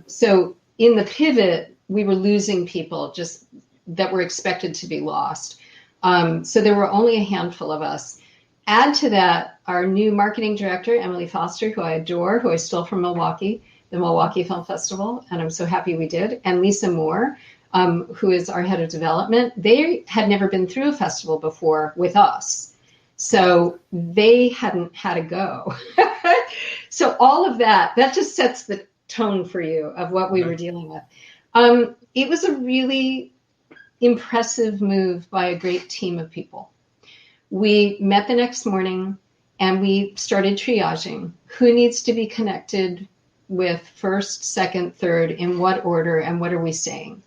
So in the pivot, we were losing people just that were expected to be lost. So there were only a handful of us. Add to that our new marketing director, Emily Foster, who I adore, who I stole from Milwaukee, the Milwaukee Film Festival, and I'm so happy we did, and Lisa Moore, who is our head of development. They had never been through a festival before with us, so they hadn't had a go. So all of that just sets the tone for you of what we were dealing with. It was a really impressive move by a great team of people. We met the next morning and we started triaging who needs to be connected with first, second, third, in what order, and what are we saying.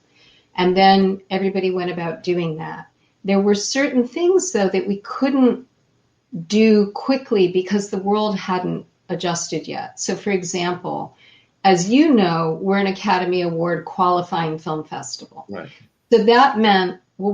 And then everybody went about doing that. There were certain things, though, that we couldn't do quickly because the world hadn't adjusted yet. So, for example, as you know, we're an Academy Award qualifying film festival.
Right.
So that meant, well,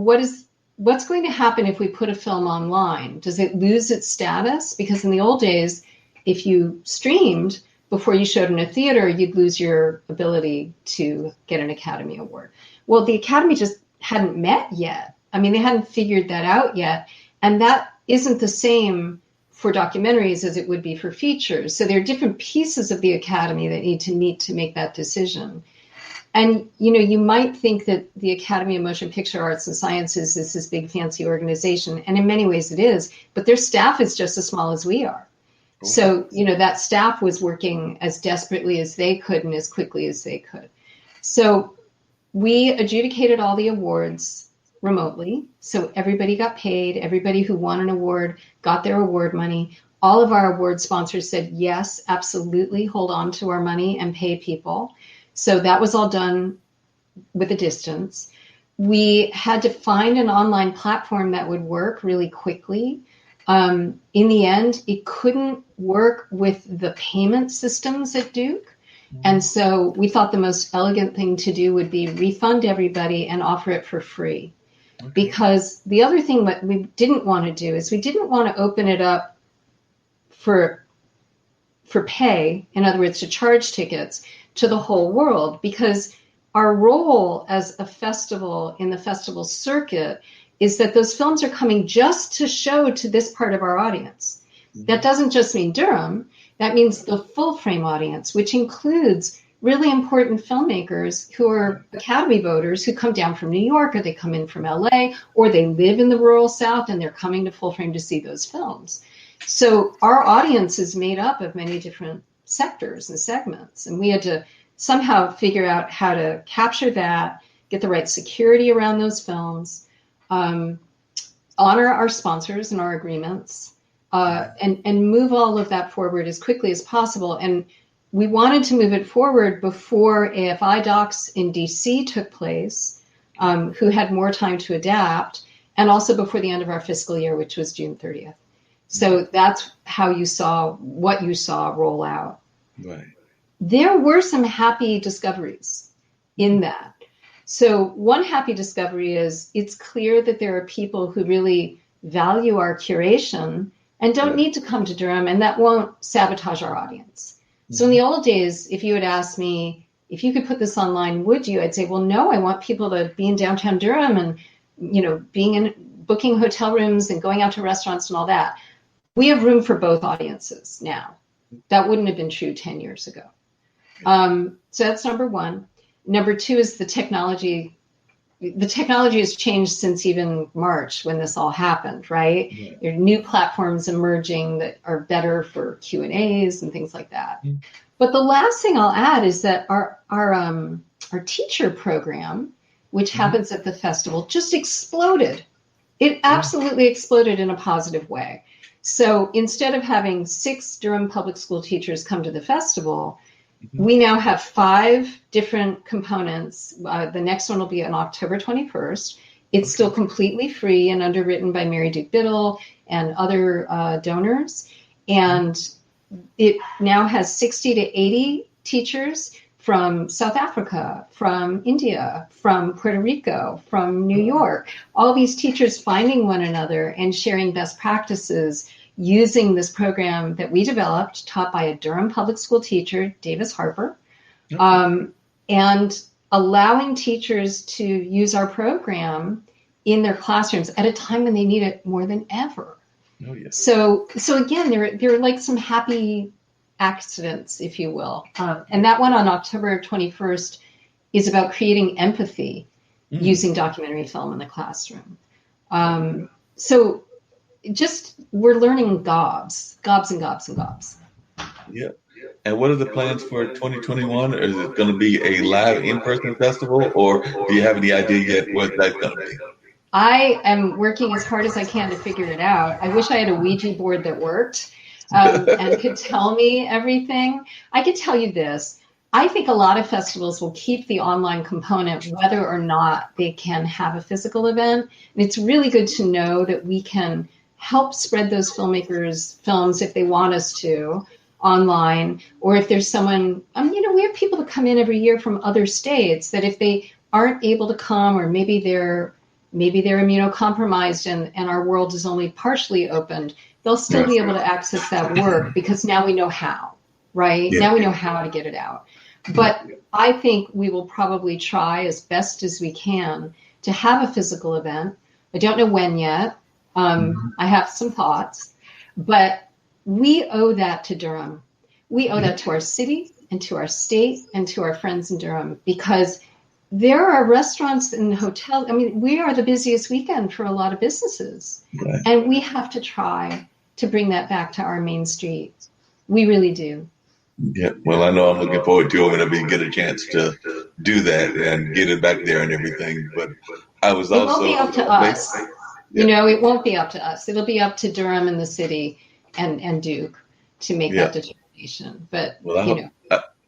what's going to happen if we put a film online? Does it lose its status? Because in the old days, if you streamed before you showed in a theater, you'd lose your ability to get an Academy Award. Well, the Academy just hadn't met yet. I mean, they hadn't figured that out yet. And that isn't the same for documentaries as it would be for features. So there are different pieces of the Academy that need to meet to make that decision. And, you might think that the Academy of Motion Picture Arts and Sciences is this big fancy organization, and in many ways it is, but their staff is just as small as we are. So, that staff was working as desperately as they could and as quickly as they could. So we adjudicated all the awards remotely. So everybody got paid. Everybody who won an award got their award money. All of our award sponsors said, yes, absolutely, hold on to our money and pay people. So that was all done with a distance. We had to find an online platform that would work really quickly. In the end, it couldn't work with the payment systems at Duke. And so we thought the most elegant thing to do would be refund everybody and offer it for free. Okay. Because the other thing that we didn't want to do is we didn't want to open it up for pay, in other words, to charge tickets to the whole world, because our role as a festival in the festival circuit is that those films are coming just to show to this part of our audience. That doesn't just mean Durham. That means the full frame audience, which includes really important filmmakers who are Academy voters who come down from New York, or they come in from LA, or they live in the rural South and they're coming to Full Frame to see those films. So our audience is made up of many different sectors and segments, and we had to somehow figure out how to capture that, get the right security around those films, honor our sponsors and our agreements, and move all of that forward as quickly as possible. And we wanted to move it forward before AFI docs in DC took place, who had more time to adapt, and also before the end of our fiscal year, which was June 30th. So that's how you saw what you saw roll out.
Right.
There were some happy discoveries in that. So one happy discovery is it's clear that there are people who really value our curation and don't need to come to Durham, and that won't sabotage our audience. So in the old days, if you had asked me, if you could put this online, would you? I'd say, well, no, I want people to be in downtown Durham and, booking hotel rooms and going out to restaurants and all that. We have room for both audiences now. That wouldn't have been true 10 years ago. So that's number one. Number two is the technology. The technology has changed since even March when this all happened, right? Yeah. There are new platforms emerging that are better for Q&As and things like that. Mm. But the last thing I'll add is that our teacher program, which happens at the festival, just exploded. It absolutely exploded in a positive way. So instead of having 6 Durham public school teachers come to the festival, we now have 5 different components. The next one will be on October 21st. It's still completely free and underwritten by Mary Duke Biddle and other donors. And it now has 60 to 80 teachers from South Africa, from India, from Puerto Rico, from New York. All these teachers finding one another and sharing best practices using this program that we developed, taught by a Durham public school teacher, Davis Harper, and allowing teachers to use our program in their classrooms at a time when they need it more than ever. Oh, yes. So again, there are like some happy accidents, if you will. And that one on October 21st is about creating empathy using documentary film in the classroom. So just we're learning gobs and gobs and gobs.
Yeah. And what are the plans for 2021? Is it going to be a live in-person festival, or do you have any idea yet what that's going to be?
I am working as hard as I can to figure it out. I wish I had a Ouija board that worked and could tell me everything. I could tell you this. I think a lot of festivals will keep the online component whether or not they can have a physical event. And it's really good to know that we can help spread those filmmakers' films if they want us to online, or if there's someone, we have people that come in every year from other states that if they aren't able to come, or maybe they're immunocompromised and our world is only partially opened, they'll still be able to access that work because now we know how, right? Yeah. Now we know how to get it out. But I think we will probably try as best as we can to have a physical event. I don't know when yet. I have some thoughts, but we owe that to Durham. We owe that to our city and to our state and to our friends in Durham, because there are restaurants and hotels. We are the busiest weekend for a lot of businesses, right. And we have to try to bring that back to our main street. We really do.
Yeah, well, I know I'm looking forward to it whenever you get a chance to do that and get it back there and everything. But I was also.
It won't be up to us. Yeah. It won't be up to us. It'll be up to Durham and the city and Duke to make that determination. But,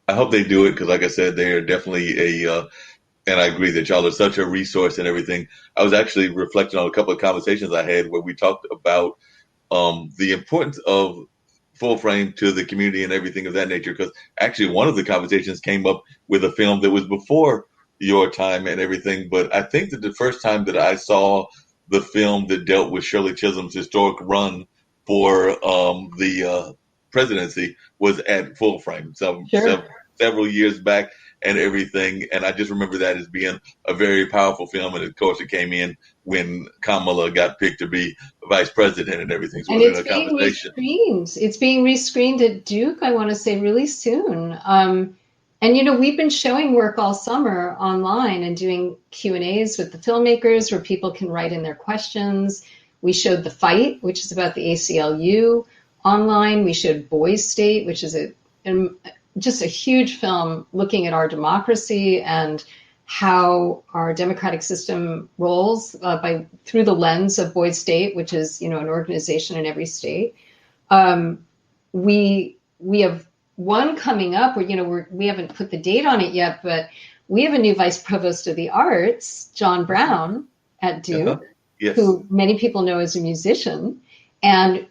I hope they do it because, like I said, they are definitely and I agree that y'all are such a resource and everything. I was actually reflecting on a couple of conversations I had where we talked about the importance of Full Frame to the community and everything of that nature. Because actually one of the conversations came up with a film that was before your time and everything. But I think that the first time that I saw the film that dealt with Shirley Chisholm's historic run for the presidency was at Full Frame several years back. and everything. And I just remember that as being a very powerful film. And of course, it came in when Kamala got picked to be vice president and everything. So
And
in
it's
a
being
conversation.
rescreened. It's being rescreened at Duke, I want to say, really soon. And we've been showing work all summer online and doing Q&As with the filmmakers where people can write in their questions. We showed The Fight, which is about the ACLU, online. We showed Boys State, which is just a huge film looking at our democracy and how our democratic system rolls through the lens of Boys State, which is an organization in every state. We have one coming up where we haven't put the date on it yet, but we have a new vice provost of the arts, John Brown at Duke,
Yes.
who many people know as a musician. And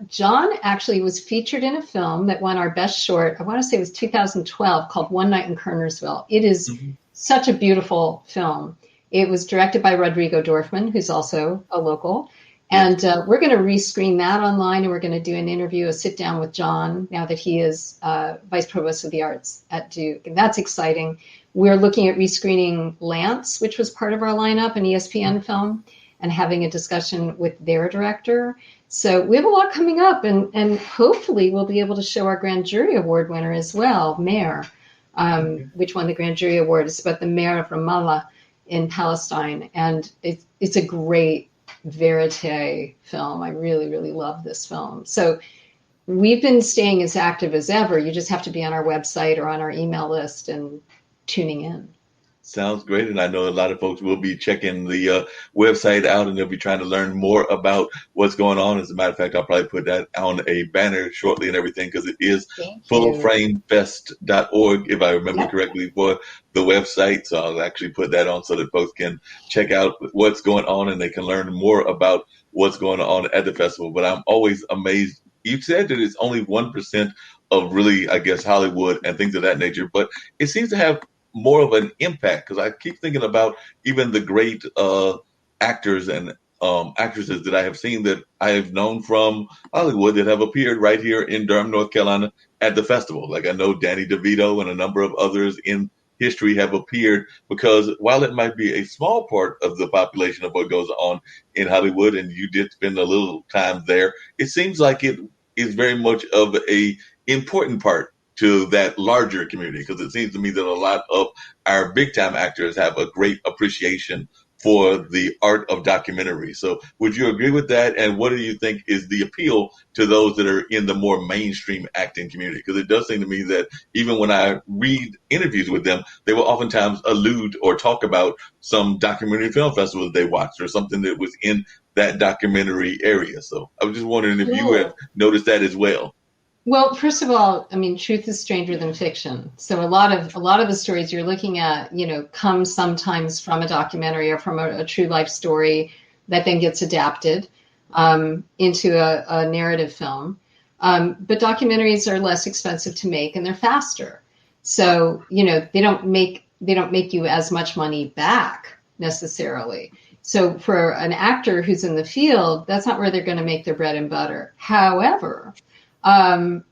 John actually was featured in a film that won our best short, I want to say it was 2012, called One Night in Kernersville. It is such a beautiful film. It was directed by Rodrigo Dorfman, who's also a local. And we're going to rescreen that online, and we're going to do an interview, a sit down with John, now that he is Vice Provost of the Arts at Duke. And that's exciting. We're looking at rescreening Lance, which was part of our lineup, an ESPN film, and having a discussion with their director. So we have a lot coming up, and hopefully we'll be able to show our Grand Jury Award winner as well, Mayor, which won the Grand Jury Award. It's about the mayor of Ramallah in Palestine. And it's a great verite film. I really, really love this film. So we've been staying as active as ever. You just have to be on our website or on our email list and tuning in.
Sounds great. And I know a lot of folks will be checking the website out, and they'll be trying to learn more about what's going on. As a matter of fact, I'll probably put that on a banner shortly and everything, because it is fullframefest.org, if I remember correctly, for the website. So I'll actually put that on so that folks can check out what's going on and they can learn more about what's going on at the festival. But I'm always amazed. You said that it's only 1% of really, I guess, Hollywood and things of that nature, but it seems to have more of an impact, because I keep thinking about even the great actors and actresses that I have seen that I have known from Hollywood that have appeared right here in Durham, North Carolina at the festival. Like I know Danny DeVito and a number of others in history have appeared, because while it might be a small part of the population of what goes on in Hollywood, and you did spend a little time there, it seems like it is very much of a important part to that larger community, because it seems to me that a lot of our big time actors have a great appreciation for the art of documentary. So would you agree with that? And what do you think is the appeal to those that are in the more mainstream acting community? Because it does seem to me that even when I read interviews with them, they will oftentimes allude or talk about some documentary film festivals they watched or something that was in that documentary area. So I was just wondering if you have noticed that as well.
Well, first of all, I mean, truth is stranger than fiction. So a lot of the stories you're looking at, come sometimes from a documentary or from a true life story that then gets adapted into a narrative film. But documentaries are less expensive to make, and they're faster. So they don't make you as much money back necessarily. So for an actor who's in the field, that's not where they're going to make their bread and butter. However, I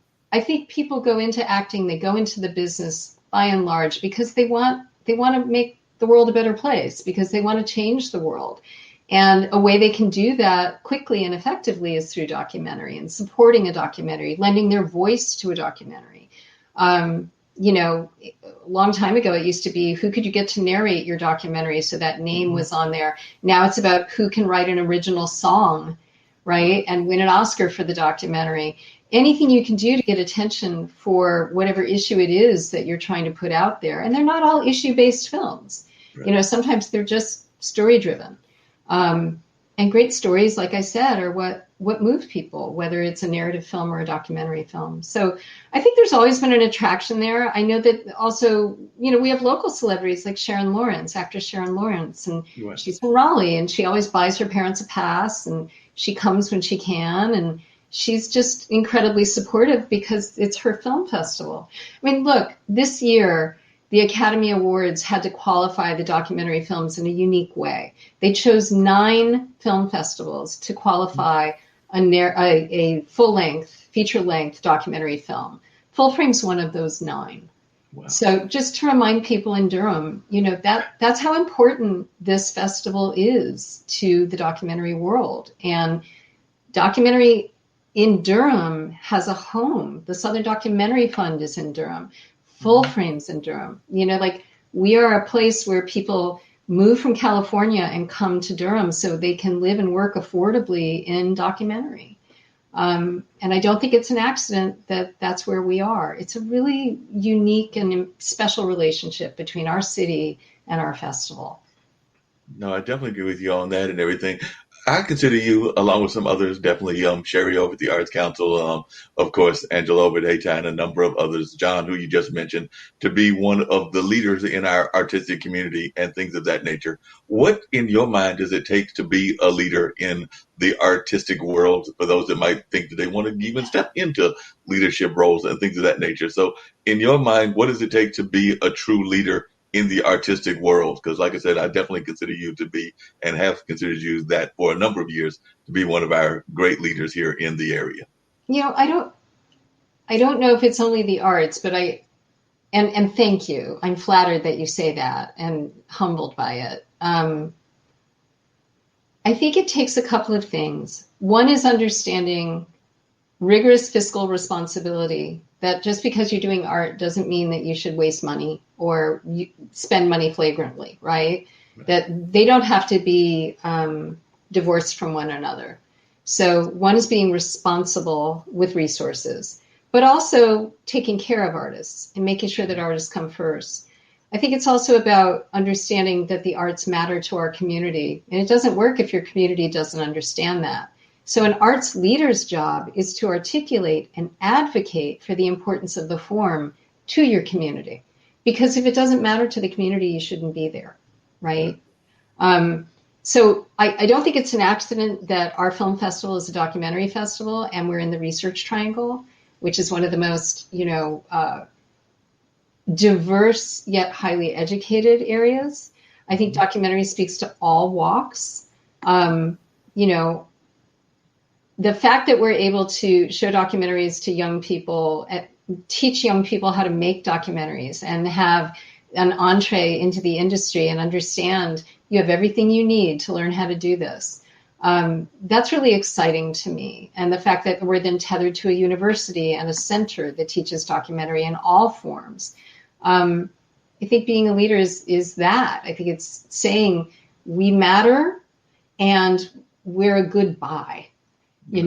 think people go into acting, they go into the business by and large because they want to make the world a better place, because they want to change the world. And a way they can do that quickly and effectively is through documentary and supporting a documentary, lending their voice to a documentary. A long time ago, it used to be, who could you get to narrate your documentary? So that name was on there. Now it's about who can write an original song, right? And win an Oscar for the documentary. Anything you can do to get attention for whatever issue it is that you're trying to put out there. And they're not all issue-based films. Right. Sometimes they're just story-driven. And great stories, like I said, are what move people, whether it's a narrative film or a documentary film. So I think there's always been an attraction there. I know that also, we have local celebrities like Sharon Lawrence, actress Sharon Lawrence, and she's from Raleigh, and she always buys her parents a pass, and she comes when she can, and she's just incredibly supportive because it's her film festival. I mean, look, this year, the Academy Awards had to qualify the documentary films in a unique way. They chose 9 film festivals to qualify a full-length, feature-length documentary film. Full Frame's one of those 9.
Wow.
So just to remind people in Durham, that's how important this festival is to the documentary world. And documentary in Durham has a home. The Southern Documentary Fund is in Durham. Full Frame's in Durham. We are a place where people move from California and come to Durham so they can live and work affordably in documentary. And I don't think it's an accident that that's where we are. It's a really unique and special relationship between our city and our festival.
No, I definitely agree with you on that and everything. I consider you, along with some others, definitely Sherry over at the Arts Council, of course, Angela over at Hayti, and a number of others, John, who you just mentioned, to be one of the leaders in our artistic community and things of that nature. What, in your mind, does it take to be a leader in the artistic world for those that might think that they want to even step into leadership roles and things of that nature? So, in your mind, what does it take to be a true leader in the artistic world? Because like I said, I definitely consider you to be, and have considered you that for a number of years, to be one of our great leaders here in the area.
I don't know if it's only the arts, but and thank you. I'm flattered that you say that and humbled by it. I think it takes a couple of things. One is understanding rigorous fiscal responsibility, that just because you're doing art doesn't mean that you should waste money or you spend money flagrantly, right? That they don't have to be divorced from one another. So one is being responsible with resources, but also taking care of artists and making sure that artists come first. I think it's also about understanding that the arts matter to our community, and it doesn't work if your community doesn't understand that. So an arts leader's job is to articulate and advocate for the importance of the form to your community. Because if it doesn't matter to the community, you shouldn't be there, right? So I don't think it's an accident that our film festival is a documentary festival and we're in the Research Triangle, which is one of the most, diverse yet highly educated areas. I think documentary speaks to all walks. The fact that we're able to show documentaries to young people, teach young people how to make documentaries and have an entree into the industry and understand you have everything you need to learn how to do this. That's really exciting to me. And the fact that we're then tethered to a university and a center that teaches documentary in all forms. I think being a leader is that. I think it's saying we matter and we're a good buy. But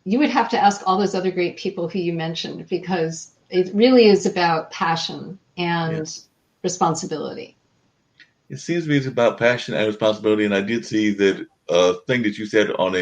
you would have to ask all those other great people who you mentioned, because it really is about passion and responsibility.
It seems to me it's about passion and responsibility. And I did see that thing that you said on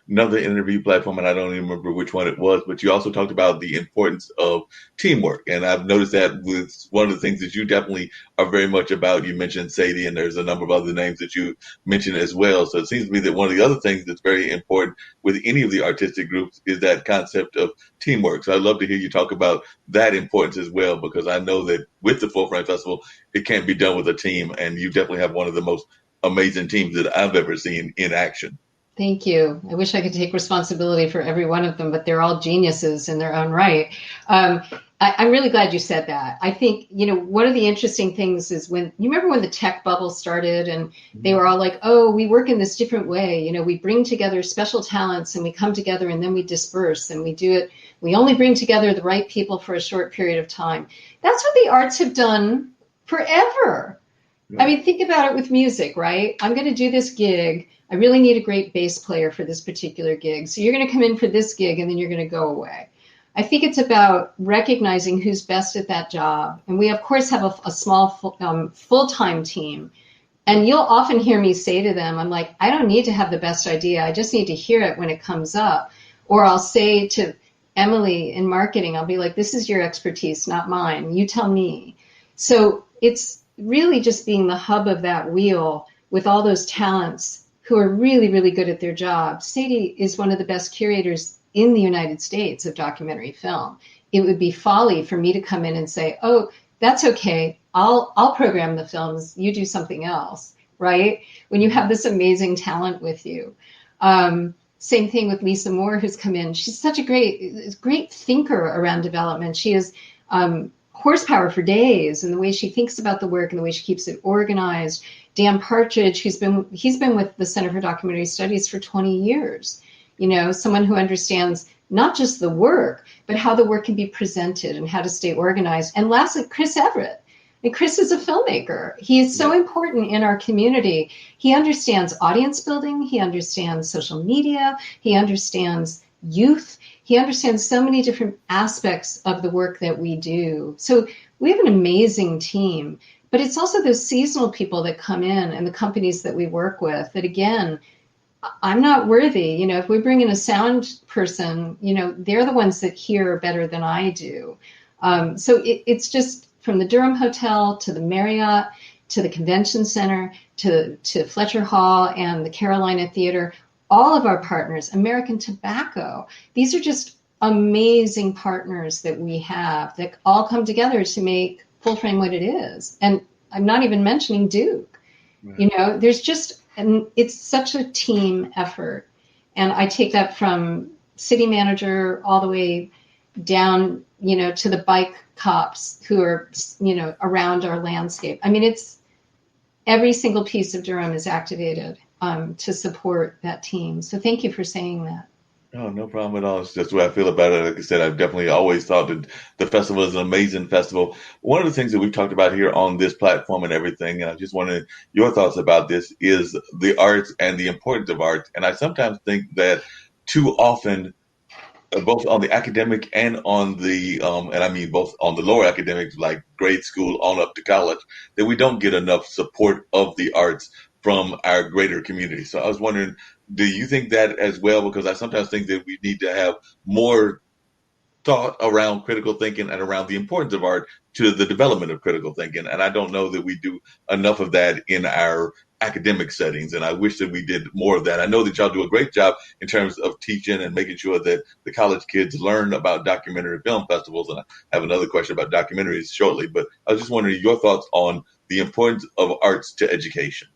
another interview platform, and I don't even remember which one it was, but you also talked about the importance of teamwork. And I've noticed that with one of the things that you definitely are very much about. You mentioned Sadie, and there's a number of other names that you mentioned as well. So it seems to me that one of the other things that's very important with any of the artistic groups is that concept of teamwork. So I'd love to hear you talk about that importance as well, because I know that with the Full Frame Festival, it can't be done with a team, and you definitely have one of the most amazing teams that I've ever seen in action.
Thank you. I wish I could take responsibility for every one of them, but they're all geniuses in their own right. I'm really glad you said that. I think, one of the interesting things is you remember when the tech bubble started and they were all like, oh, we work in this different way. We bring together special talents and we come together and then we disperse and we do it. We only bring together the right people for a short period of time. That's what the arts have done forever. Right. I mean, think about it with music, right? I'm going to do this gig. I really need a great bass player for this particular gig. So you're going to come in for this gig and then you're going to go away. I think it's about recognizing who's best at that job. And we, of course, have a small full-time team. And you'll often hear me say to them, I'm like, I don't need to have the best idea. I just need to hear it when it comes up. Or I'll say to Emily in marketing, I'll be like, this is your expertise, not mine. You tell me. So it's really just being the hub of that wheel with all those talents who are really, really good at their job. Sadie is one of the best curators in the United States of documentary film. It would be folly for me to come in and say, oh, that's okay. I'll program the films. You do something else, right? When you have this amazing talent with you. Same thing with Lisa Moore, who's come in. She's such a great thinker around development. She has horsepower for days, and the way she thinks about the work and the way she keeps it organized. Dan Partridge, he's been with the Center for Documentary Studies for 20 years. Someone who understands not just the work, but how the work can be presented and how to stay organized. And lastly, Chris Everett. And Chris is a filmmaker. He is so important in our community. He understands audience building. He understands social media. He understands youth. He understands so many different aspects of the work that we do. So we have an amazing team, but it's also those seasonal people that come in and the companies that we work with that, again, I'm not worthy. If we bring in a sound person, they're the ones that hear better than I do. So it's just, from the Durham Hotel to the Marriott to the Convention Center to Fletcher Hall and the Carolina Theater, all of our partners, American Tobacco, these are just amazing partners that we have that all come together to make Full Frame what it is. And I'm not even mentioning Duke. Right. There's just, and it's such a team effort. And I take that from city manager all the way down, to the bike cops who are, around our landscape. I mean, it's every single piece of Durham is activated to support that team. So thank you for saying that.
Oh, no problem at all. It's just the way I feel about it. Like I said, I've definitely always thought that the festival is an amazing festival. One of the things that we've talked about here on this platform and everything, and I just wanted your thoughts about this, is the arts and the importance of art. And I sometimes think that too often, both on the academic and on the, and I mean both on the lower academics, like grade school on up to college, that we don't get enough support of the arts from our greater community. So I was wondering, do you think that as well? Because I sometimes think that we need to have more thought around critical thinking and around the importance of art to the development of critical thinking. And I don't know that we do enough of that in our academic settings. And I wish that we did more of that. I know that y'all do a great job in terms of teaching and making sure that the college kids learn about documentary film festivals. And I have another question about documentaries shortly, but I was just wondering your thoughts on the importance of arts to education.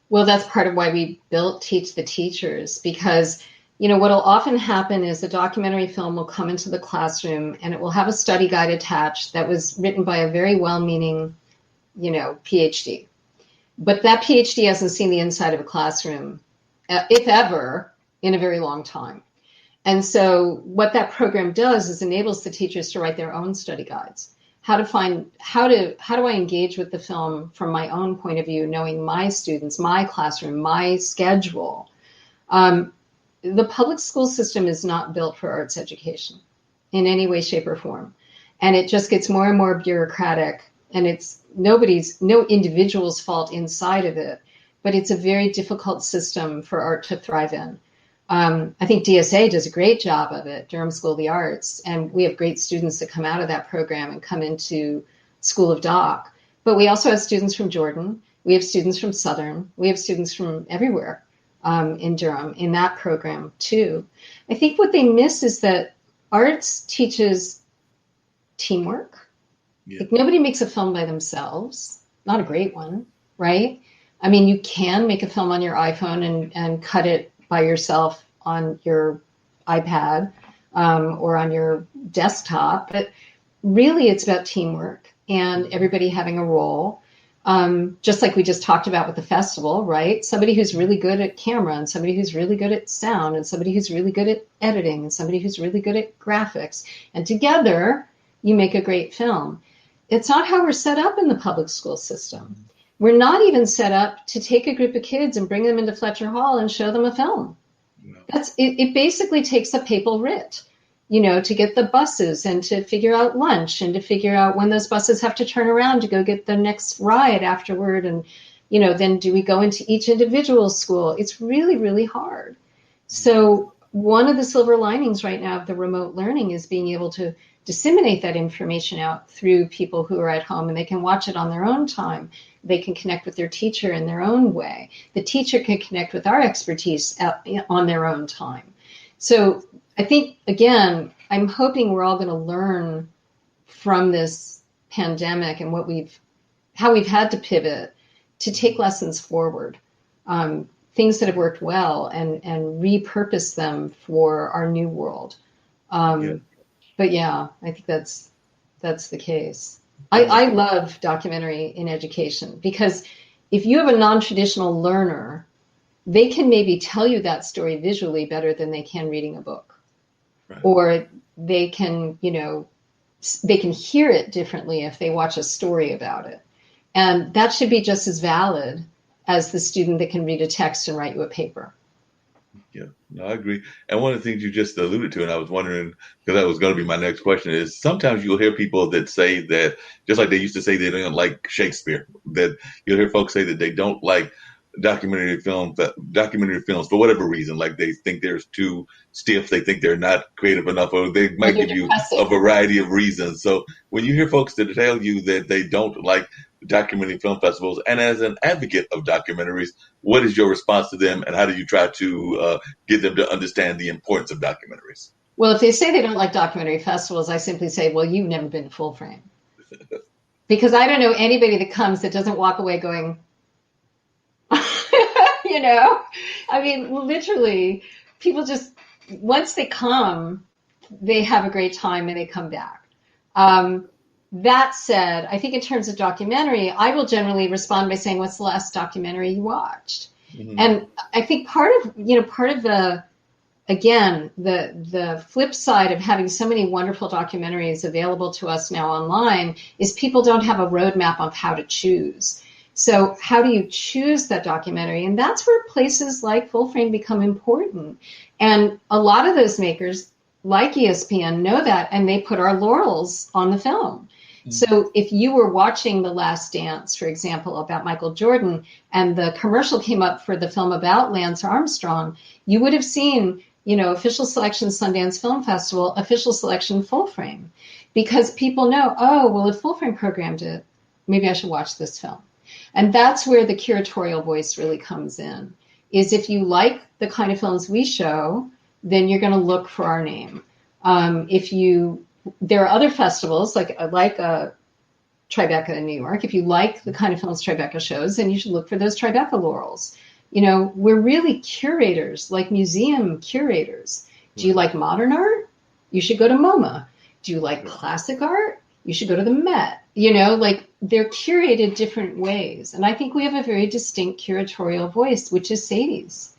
Well, that's part of why we built Teach the Teachers, because what will often happen is a documentary film will come into the classroom and it will have a study guide attached that was written by a very well-meaning, PhD. But that PhD hasn't seen the inside of a classroom, if ever, in a very long time. And so what that program does is enables the teachers to write their own study guides. How do I engage with the film from my own point of view, knowing my students, my classroom, my schedule. The public school system is not built for arts education in any way, shape, or form. And it just gets more and more bureaucratic, and it's no individual's fault inside of it, but it's a very difficult system for art to thrive in. I think DSA does a great job of it, Durham School of the Arts, and we have great students that come out of that program and come into School of Doc. But we also have students from Jordan, we have students from Southern, we have students from everywhere. In Durham, in that program too. I think what they miss is that arts teaches teamwork. Yeah. Like nobody makes a film by themselves, not a great one, right? I mean, you can make a film on your iPhone and cut it by yourself on your iPad or on your desktop, but really it's about teamwork and everybody having a role. Just like we just talked about with the festival, right? Somebody who's really good at camera and somebody who's really good at sound and somebody who's really good at editing and somebody who's really good at graphics. And together you make a great film. It's not how we're set up in the public school system. We're not even set up to take a group of kids and bring them into Fletcher Hall and show them a film. No. It basically takes a papal writ, to get the buses and to figure out lunch and to figure out when those buses have to turn around to go get the next ride afterward. And, then do we go into each individual school? It's really, really hard. So one of the silver linings right now of the remote learning is being able to disseminate that information out through people who are at home, and they can watch it on their own time. They can connect with their teacher in their own way. The teacher can connect with our expertise on their own time. So I think, again, I'm hoping we're all going to learn from this pandemic and how we've had to pivot to take lessons forward things that have worked well and repurpose them for our new world. But yeah, I think that's the case. I love documentary in education, because if you have a non-traditional learner, they can maybe tell you that story visually better than they can reading a book. Right. Or they can, they can hear it differently if they watch a story about it. And that should be just as valid as the student that can read a text and write you a paper.
Yeah, no, I agree. And one of the things you just alluded to, and I was wondering, because that was going to be my next question, is sometimes you'll hear people that say that, just like they used to say they don't like Shakespeare, that you'll hear folks say that they don't like documentary films for whatever reason, like they think they're too stiff, they think they're not creative enough, or they might give you a variety of reasons. So when you hear folks that tell you that they don't like documentary film festivals, and as an advocate of documentaries, what is your response to them, and how do you try to get them to understand the importance of documentaries?
Well, if they say they don't like documentary festivals, I simply say, well, you've never been to Full Frame. Because I don't know anybody that comes that doesn't walk away going, I mean, literally, people just, once they come, they have a great time and they come back. That said, I think in terms of documentary, I will generally respond by saying, what's the last documentary you watched? Mm-hmm. And I think part of the flip side of having so many wonderful documentaries available to us now online is people don't have a roadmap of how to choose. So how do you choose that documentary? And that's where places like Full Frame become important. And a lot of those makers, like ESPN, know that, and they put our laurels on the film. Mm-hmm. So if you were watching The Last Dance, for example, about Michael Jordan, and the commercial came up for the film about Lance Armstrong, you would have seen, official selection Sundance Film Festival, official selection Full Frame, because people know, oh, well, if Full Frame programmed it, maybe I should watch this film. And that's where the curatorial voice really comes in, is if you like the kind of films we show, then you're going to look for our name. There are other festivals like Tribeca in New York. If you like the kind of films Tribeca shows, then you should look for those Tribeca laurels. We're really curators, like museum curators. Do you like modern art? You should go to MoMA. Do you like classic art? You should go to the Met. They're curated different ways. And I think we have a very distinct curatorial voice, which is Sadie's.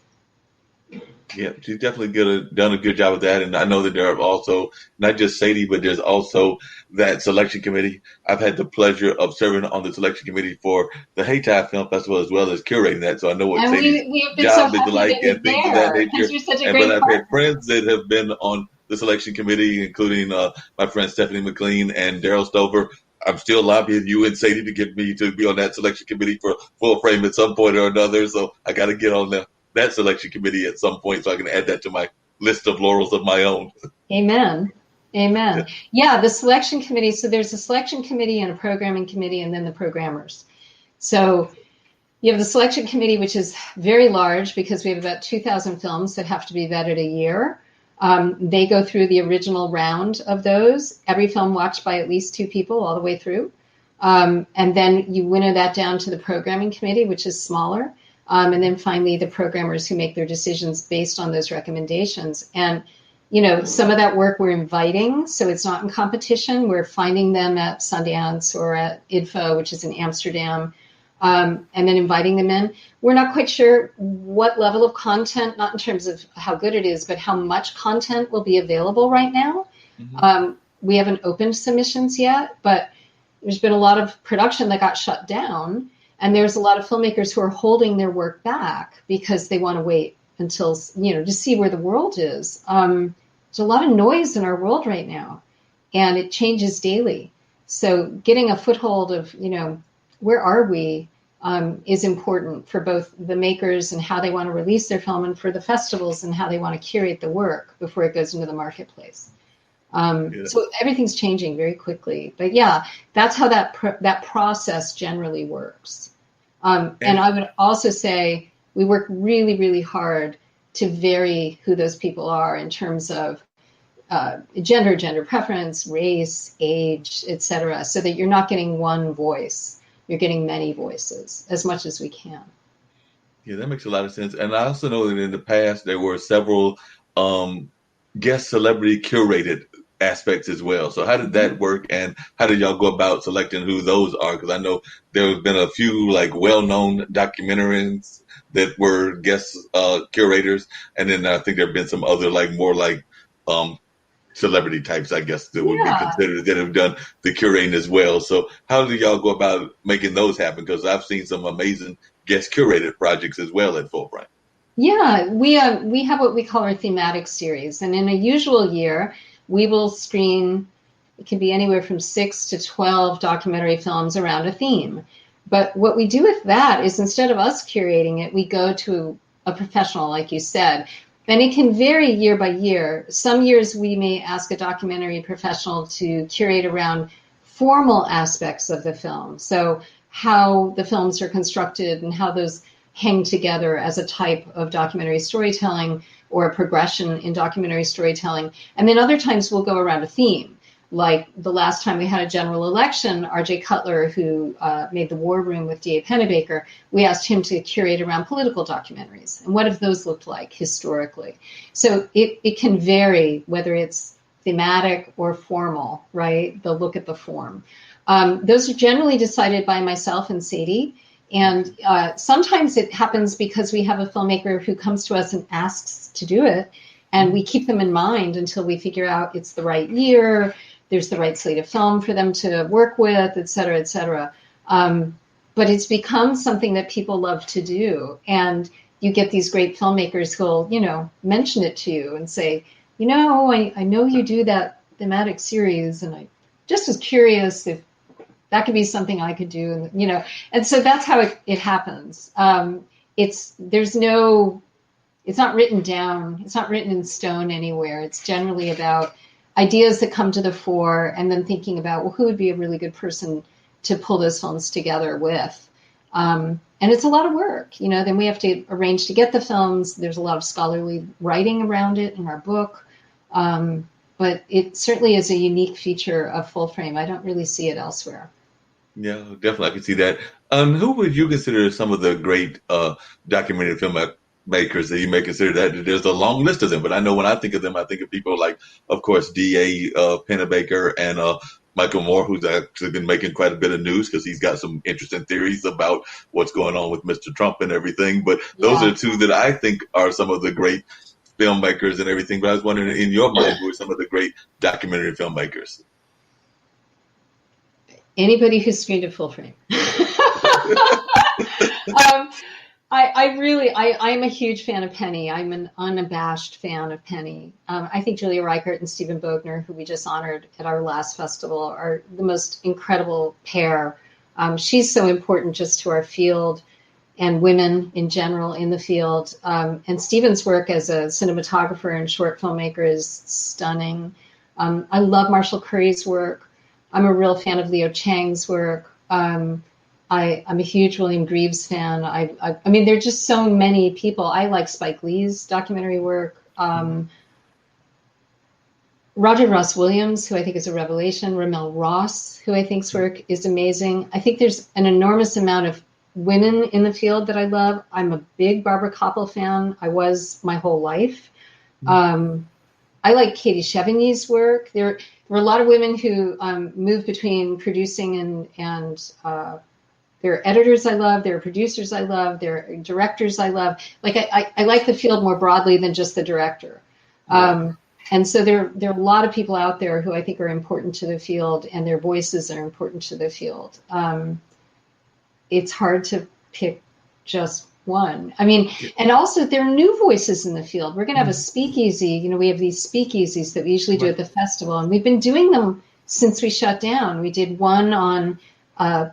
Yeah, she's definitely done a good job with that. And I know that there are also, not just Sadie, but there's also that selection committee. I've had the pleasure of serving on the selection committee for the Haytide Film Festival, as well as curating that. So I know what Sadie's job is like and things of that nature. But I've had friends that have been on the selection committee, including my friend Stephanie McLean and Daryl Stover. I'm still lobbying you and Sadie to get me to be on that selection committee for Full Frame at some point or another. So I got to get on that selection committee at some point so I can add that to my list of laurels of my own.
Amen. Yeah, the selection committee. So there's a selection committee and a programming committee, and then the programmers. So you have the selection committee, which is very large because we have about 2,000 films that have to be vetted a year. They go through the original round of those, every film watched by at least 2 people all the way through. And then you winnow that down to the programming committee, which is smaller. And then finally, the programmers who make their decisions based on those recommendations. And, some of that work we're inviting, so it's not in competition. We're finding them at Sundance or at IDFA, which is in Amsterdam, and then inviting them in. We're not quite sure what level of content, not in terms of how good it is, but how much content will be available right now. Mm-hmm. We haven't opened submissions yet, but there's been a lot of production that got shut down. And there's a lot of filmmakers who are holding their work back because they want to wait until, to see where the world is. There's a lot of noise in our world right now, and it changes daily. So getting a foothold of, where are we is important for both the makers and how they want to release their film, and for the festivals and how they want to curate the work before it goes into the marketplace. So everything's changing very quickly, but yeah, that's how that process generally works. And I would also say we work really, really hard to vary who those people are in terms of gender preference, race, age, etc., so that you're not getting one voice, you're getting many voices as much as we can.
Yeah, that makes a lot of sense. And I also know that in the past there were several um, guest celebrity curated aspects as well. So how did that work, and how did y'all go about selecting who those are? Because I know there have been a few like well-known documentaries that were guest curators, and then I think there have been some other like more like um, celebrity types, I guess, that would be
Yeah.
considered that have done the curating as well. So how do y'all go about making those happen? Because I've seen some amazing guest curated projects as well at Fulbright.
Yeah, we have what we call our thematic series, and in a usual year, we will screen. It can be anywhere from 6 to 12 documentary films around a theme. But what we do with that is instead of us curating it, we go to a professional, like you said, and it can vary year by year. Some years we may ask a documentary professional to curate around formal aspects of the film, so how the films are constructed and how those hang together as a type of documentary storytelling or a progression in documentary storytelling. And then other times we'll go around a theme. Like the last time we had a general election, R.J. Cutler, who made The War Room with D.A. Pennebaker, we asked him to curate around political documentaries. And what have those looked like historically? So it can vary whether it's thematic or formal, right? They'll look at the form. Those are generally decided by myself and Sadie. And sometimes it happens because we have a filmmaker who comes to us and asks to do it, and we keep them in mind until we figure out it's the right year, there's the right slate of film for them to work with, et cetera, et cetera. But it's become something that people love to do. And you get these great filmmakers who'll, mention it to you and say, I know you do that thematic series, and I just was curious if that could be something I could do, and so that's how it happens. It's not written down. It's not written in stone anywhere. It's generally about ideas that come to the fore, and then thinking about, well, who would be a really good person to pull those films together with. And it's a lot of work, then we have to arrange to get the films. There's a lot of scholarly writing around it in our book. But it certainly is a unique feature of Full Frame. I don't really see it elsewhere.
Yeah, definitely, I can see that. Who would you consider some of the great documentary filmmakers that you may consider that? There's a long list of them, but I know when I think of them, I think of people like, of course, D.A. Pennebaker and Michael Moore, who's actually been making quite a bit of news because he's got some interesting theories about what's going on with Mr. Trump and everything. But those are two that I think are some of the great filmmakers and everything. But I was wondering, in your mind, who are some of the great documentary filmmakers?
Anybody who's screened a Full Frame. I'm a huge fan of Penny. I'm an unabashed fan of Penny. I think Julia Reichert and Stephen Bogner, who we just honored at our last festival, are the most incredible pair. She's so important just to our field and women in general in the field. And Stephen's work as a cinematographer and short filmmaker is stunning. I love Marshall Curry's work. I'm a real fan of Leo Chang's work. I'm a huge William Greaves fan. I mean, there are just so many people. I like Spike Lee's documentary work. Roger Ross Williams, who I think is a revelation. Ramel Ross, who I think's work is amazing. I think there's an enormous amount of women in the field that I love. I'm a big Barbara Koppel fan. I was my whole life. I like Katie Chevigny's work. There were a lot of women who moved between producing and there are editors I love, there are producers I love, there are directors I love. Like I like the field more broadly than just the director. And so there are a lot of people out there who I think are important to the field, and their voices are important to the field. It's hard to pick just one. I mean, and also there are new voices in the field. We're going to have a speakeasy. We have these speakeasies that we usually do at the festival, and we've been doing them since we shut down. We did one on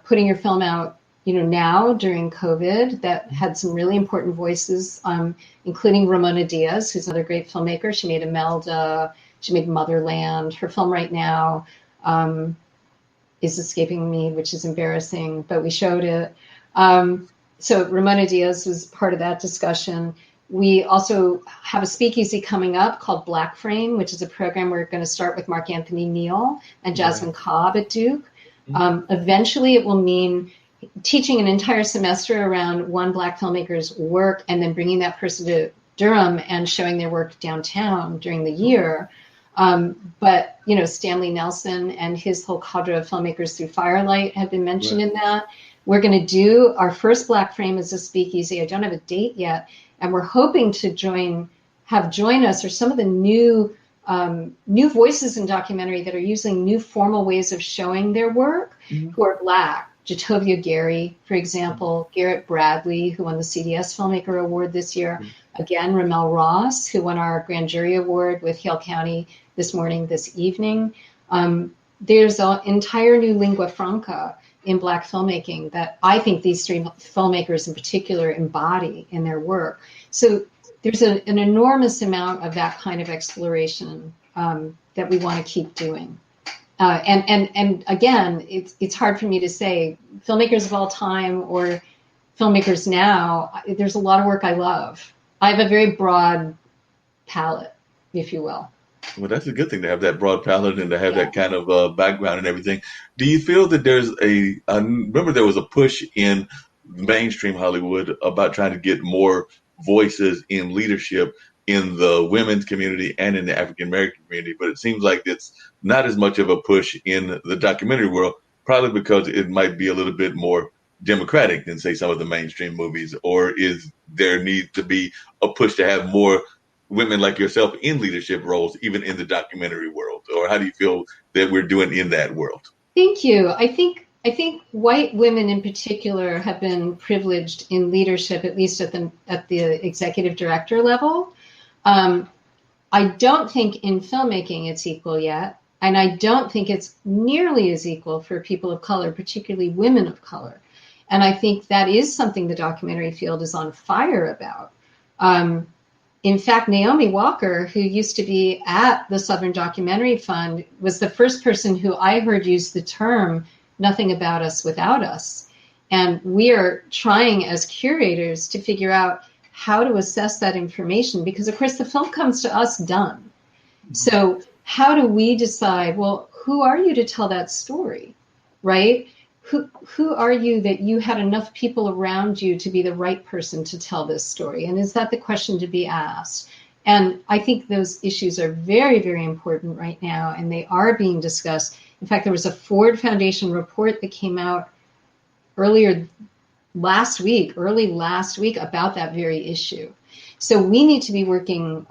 putting your film out, now during COVID, that had some really important voices, including Ramona Diaz, who's another great filmmaker. She made Imelda, she made Motherland. Her film right now is escaping me, which is embarrassing, but we showed it. So Ramona Diaz was part of that discussion. We also have a speakeasy coming up called Black Frame, which is a program we're going to start with Mark Anthony Neal and Jasmine Cobb at Duke. Eventually it will mean teaching an entire semester around one Black filmmaker's work and then bringing that person to Durham and showing their work downtown during the year. But, you know, Stanley Nelson and his whole cadre of filmmakers through Firelight have been mentioned in that. We're going to do our first Black Frame as a speakeasy. I don't have a date yet. And we're hoping to join us or some of the new voices in documentary that are using new formal ways of showing their work who are Black. Jatovia Gary, for example, Garrett Bradley, who won the CDS Filmmaker Award this year. Again, Ramel Ross, who won our Grand Jury Award with Hale County this evening. There's an entire new lingua franca in Black filmmaking that I think these three filmmakers in particular embody in their work. So there's an enormous amount of that kind of exploration that we want to keep doing. And again, it's hard for me to say filmmakers of all time or filmmakers now. There's a lot of work I love. I have a very broad palette, if you will.
Well, that's a good thing to have that broad palette and to have that kind of background and everything. Do you feel that there's I remember there was a push in mainstream Hollywood about trying to get more voices in leadership in the women's community and in the African American community, but it seems like it's not as much of a push in the documentary world, probably because it might be a little bit more democratic than, say, some of the mainstream movies. Or is there need to be a push to have more women like yourself in leadership roles, even in the documentary world? Or how do you feel that we're doing in that world?
Thank you. I think white women in particular have been privileged in leadership, at least at the executive director level. I don't think in filmmaking it's equal yet. And I don't think it's nearly as equal for people of color, particularly women of color. And I think that is something the documentary field is on fire about. In fact, Naomi Walker, who used to be at the Southern Documentary Fund, was the first person who I heard use the term "nothing about us without us." And we are trying as curators to figure out how to assess that information, because of course the film comes to us done. So how do we decide, well, who are you to tell that story, right? Who are you that you had enough people around you to be the right person to tell this story? And is that the question to be asked? And I think those issues are very, very important right now, and they are being discussed. In fact, there was a Ford Foundation report that came out early last week about that very issue. So we need to be working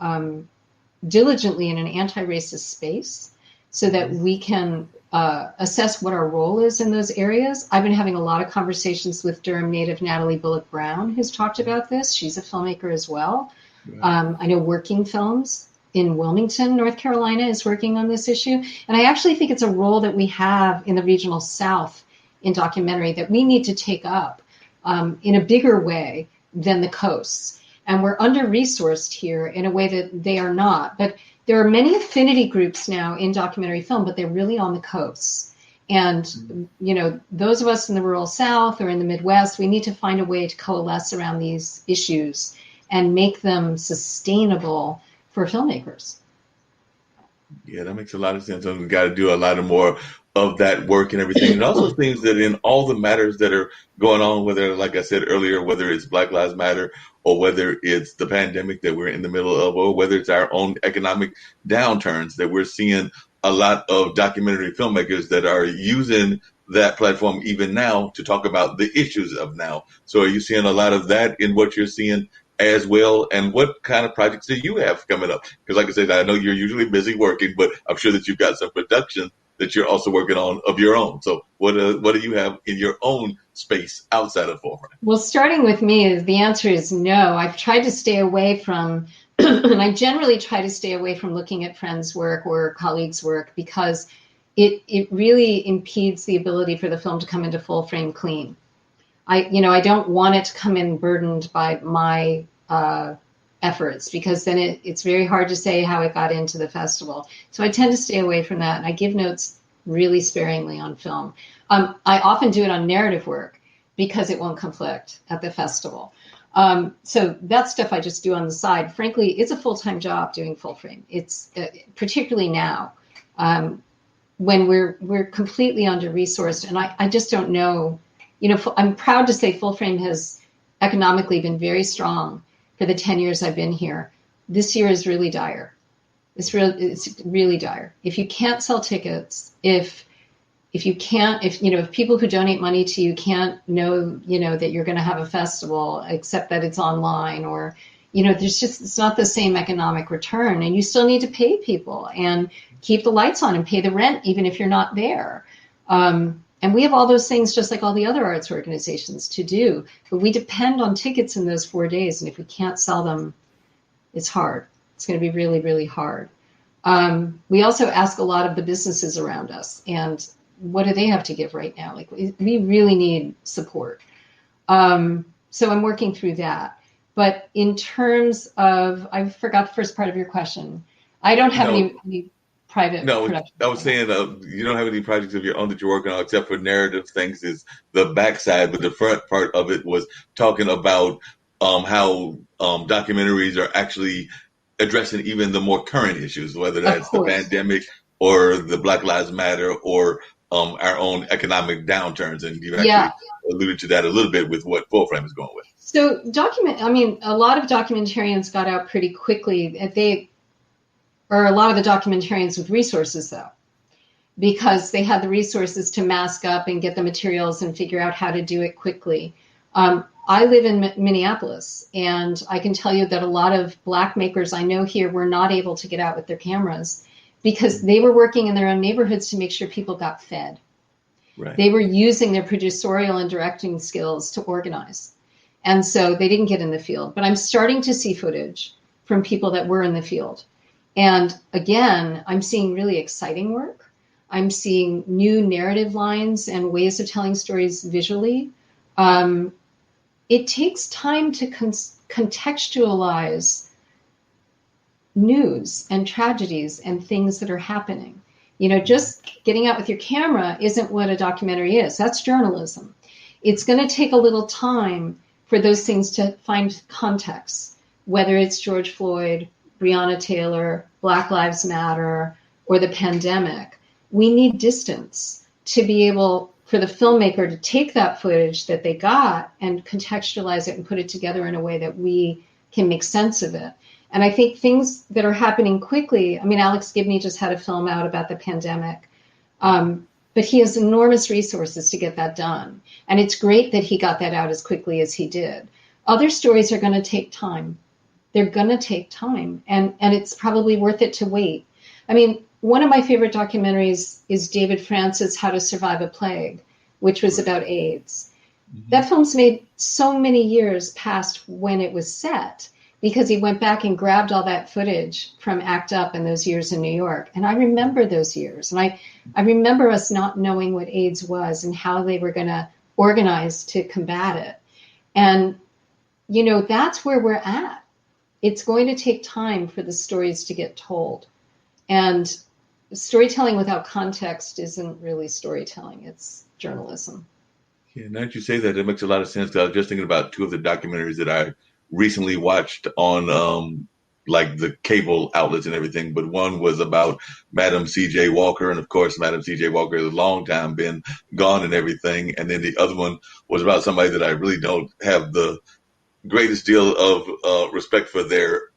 diligently in an anti-racist space so that we can assess what our role is in those areas. I've been having a lot of conversations with Durham native Natalie Bullock Brown, who's talked about this. She's a filmmaker as well. Right. I know Working Films in Wilmington, North Carolina, is working on this issue. And I actually think it's a role that we have in the regional South in documentary that we need to take up in a bigger way than the coasts. And we're under-resourced here in a way that they are not. But there are many affinity groups now in documentary film, but they're really on the coasts. And, you know, those of us in the rural South or in the Midwest, we need to find a way to coalesce around these issues and make them sustainable for filmmakers.
Yeah, that makes a lot of sense. And we've got to do a lot of more of that work and everything. It also seems that in all the matters that are going on, whether, like I said earlier, whether it's Black Lives Matter or whether it's the pandemic that we're in the middle of, or whether it's our own economic downturns, that we're seeing a lot of documentary filmmakers that are using that platform even now to talk about the issues of now. So are you seeing a lot of that in what you're seeing as well? And what kind of projects do you have coming up? Because like I said, I know you're usually busy working, but I'm sure that you've got some production that you're also working on of your own. So what do you have in your own space outside of Forefront? Well,
starting with me, the answer is no. I've tried to stay away from, and I generally try to stay away from looking at friends' work or colleagues' work because it really impedes the ability for the film to come into full frame clean. I don't want it to come in burdened by my efforts, because then it's very hard to say how it got into the festival. So I tend to stay away from that, and I give notes really sparingly on film. I often do it on narrative work because it won't conflict at the festival. So that stuff I just do on the side. Frankly, it's a full-time job doing full frame. It's particularly now when we're completely under-resourced, and I just don't know. I'm proud to say Full Frame has economically been very strong for the 10 years I've been here. This year is really dire. It's really dire. If you can't sell tickets, if people who donate money to you can't know, that you're going to have a festival, except that it's online, or, it's not the same economic return, and you still need to pay people and keep the lights on and pay the rent, even if you're not there. And we have all those things, just like all the other arts organizations, to do, but we depend on tickets in those 4 days. And if we can't sell them, it's hard. It's going to be really, really hard. We also ask a lot of the businesses around us, and what do they have to give right now? Like, we really need support. So I'm working through that. But in terms of, I forgot the first part of your question. I don't have any private production.
I was saying you don't have any projects of your own that you're working on, except for narrative things is the backside, but the front part of it was talking about how documentaries are actually addressing even the more current issues, whether that's the pandemic or the Black Lives Matter or our own economic downturns. And you actually alluded to that a little bit with what Full Frame is going with.
So a lot of documentarians got out pretty quickly. Or a lot of the documentarians with resources, though, because they had the resources to mask up and get the materials and figure out how to do it quickly. I live in Minneapolis, and I can tell you that a lot of Black makers I know here were not able to get out with their cameras because they were working in their own neighborhoods to make sure people got fed.
Right.
They were using their producerial and directing skills to organize. And so they didn't get in the field. But I'm starting to see footage from people that were in the field. And again, I'm seeing really exciting work. I'm seeing new narrative lines and ways of telling stories visually. It takes time to contextualize news and tragedies and things that are happening. Just getting out with your camera isn't what a documentary is. That's journalism. It's going to take a little time for those things to find context, whether it's George Floyd, Breonna Taylor, Black Lives Matter, or the pandemic. We need distance to be able for the filmmaker to take that footage that they got and contextualize it and put it together in a way that we can make sense of it. And I think things that are happening quickly, Alex Gibney just had a film out about the pandemic, but he has enormous resources to get that done. And it's great that he got that out as quickly as he did. Other stories are going to take time. They're going to take time, and it's probably worth it to wait. One of my favorite documentaries is David France's How to Survive a Plague, which was about AIDS. Mm-hmm. That film's made so many years past when it was set because he went back and grabbed all that footage from ACT UP and those years in New York. And I remember those years. And I remember us not knowing what AIDS was and how they were going to organize to combat it. And, that's where we're at. It's going to take time for the stories to get told. And storytelling without context isn't really storytelling. It's journalism.
Yeah, now that you say that, it makes a lot of sense. I was just thinking about two of the documentaries that I recently watched on like the cable outlets and everything. But one was about Madam C.J. Walker. And of course, Madam C.J. Walker has a long time been gone and everything. And then the other one was about somebody that I really don't have the greatest deal of respect for their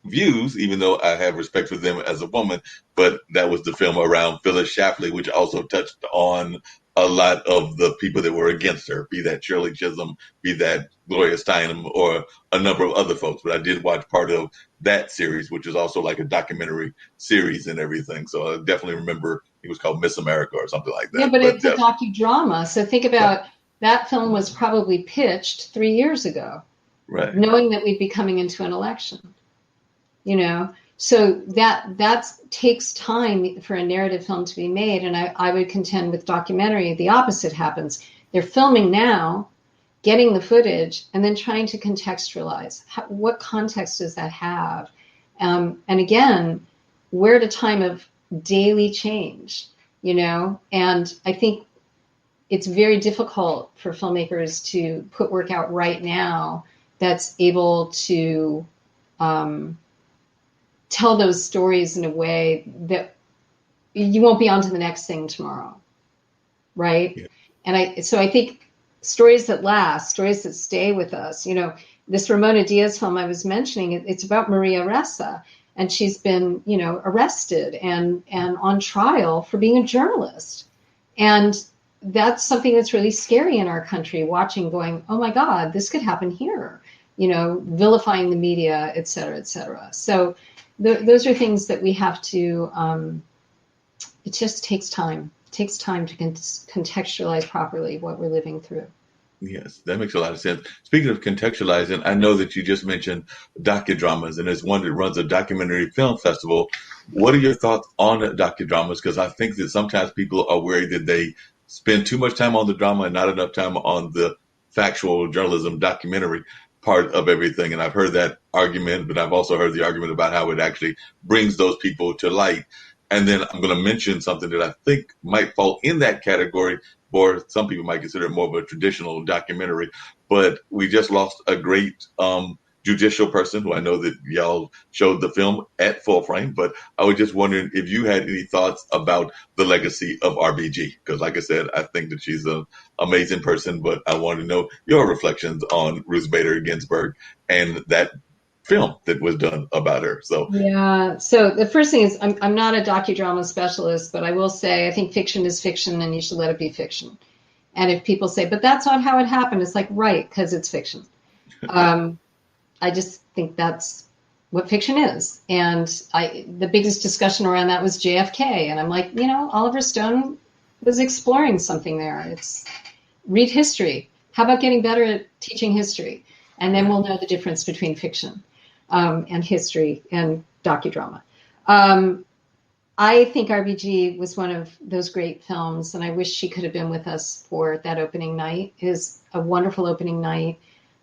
views, even though I have respect for them as a woman. But that was the film around Phyllis Schlafly, which also touched on a lot of the people that were against her, be that Shirley Chisholm, be that Gloria Steinem, or a number of other folks. But I did watch part of that series, which is also like a documentary series and everything. So I definitely remember it was called Miss America or something like that.
Yeah, but it's a docudrama. So think about that film was probably pitched 3 years ago,
right?
Knowing that we'd be coming into an election. So that takes time for a narrative film to be made. And I would contend with documentary, the opposite happens. They're filming now, getting the footage, and then trying to contextualize. What context does that have? And again, we're at a time of daily change, and I think it's very difficult for filmmakers to put work out right now that's able to tell those stories in a way that you won't be on to the next thing tomorrow, right? Yeah. And I think stories that last, stories that stay with us. You know, this Ramona Diaz film I was mentioning, it's about Maria Ressa, and she's been, you know, arrested and on trial for being a journalist. And that's something that's really scary in our country, watching, going, oh my God, this could happen here, you know, vilifying the media, et cetera, et cetera. So those are things that we have to, it just takes time. It takes time to contextualize properly what we're living through.
Yes, that makes a lot of sense. Speaking of contextualizing, I know that you just mentioned docudramas, and there's one that runs a documentary film festival. What are your thoughts on docudramas? Because I think that sometimes people are worried that they spend too much time on the drama and not enough time on the factual journalism documentary part of everything. And I've heard that argument, but I've also heard the argument about how it actually brings those people to light. And then I'm going to mention something that I think might fall in that category, or some people might consider it more of a traditional documentary. But we just lost a great judicial person who I know that y'all showed the film at Full Frame. But I was just wondering if you had any thoughts about the legacy of RBG. Because like I said, I think that she's an amazing person, but I want to know your reflections on Ruth Bader Ginsburg and that film that was done about her. So
yeah. So the first thing is, I'm not a docudrama specialist, but I will say I think fiction is fiction, and you should let it be fiction. And if people say, but that's not how it happened, it's like, right, because it's fiction. I just think that's what fiction is. And the biggest discussion around that was JFK, and I'm like, you know, Oliver Stone was exploring something there. It's read history. How about getting better at teaching history? And then we'll know the difference between fiction and history and docudrama. I think RBG was one of those great films, and I wish she could have been with us for that opening night. It is a wonderful opening night.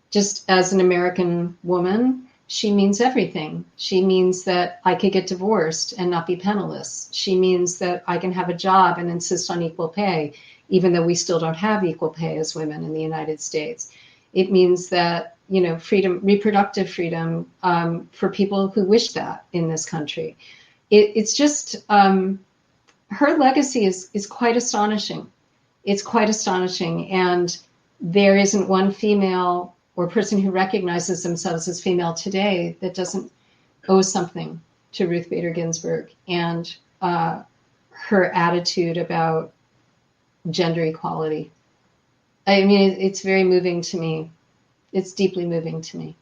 Just as an American woman, she means everything. She means that I could get divorced and not be penniless. She means that I can have a job and insist on equal pay, even though we still don't have equal pay as women in the United States. It means that, you know, freedom, reproductive freedom for people who wish that in this country. It's just, her legacy is quite astonishing. It's quite astonishing. And there isn't one female or person who recognizes themselves as female today that doesn't owe something to Ruth Bader Ginsburg and her attitude about gender equality. I mean, it's very moving to me. It's deeply moving to me.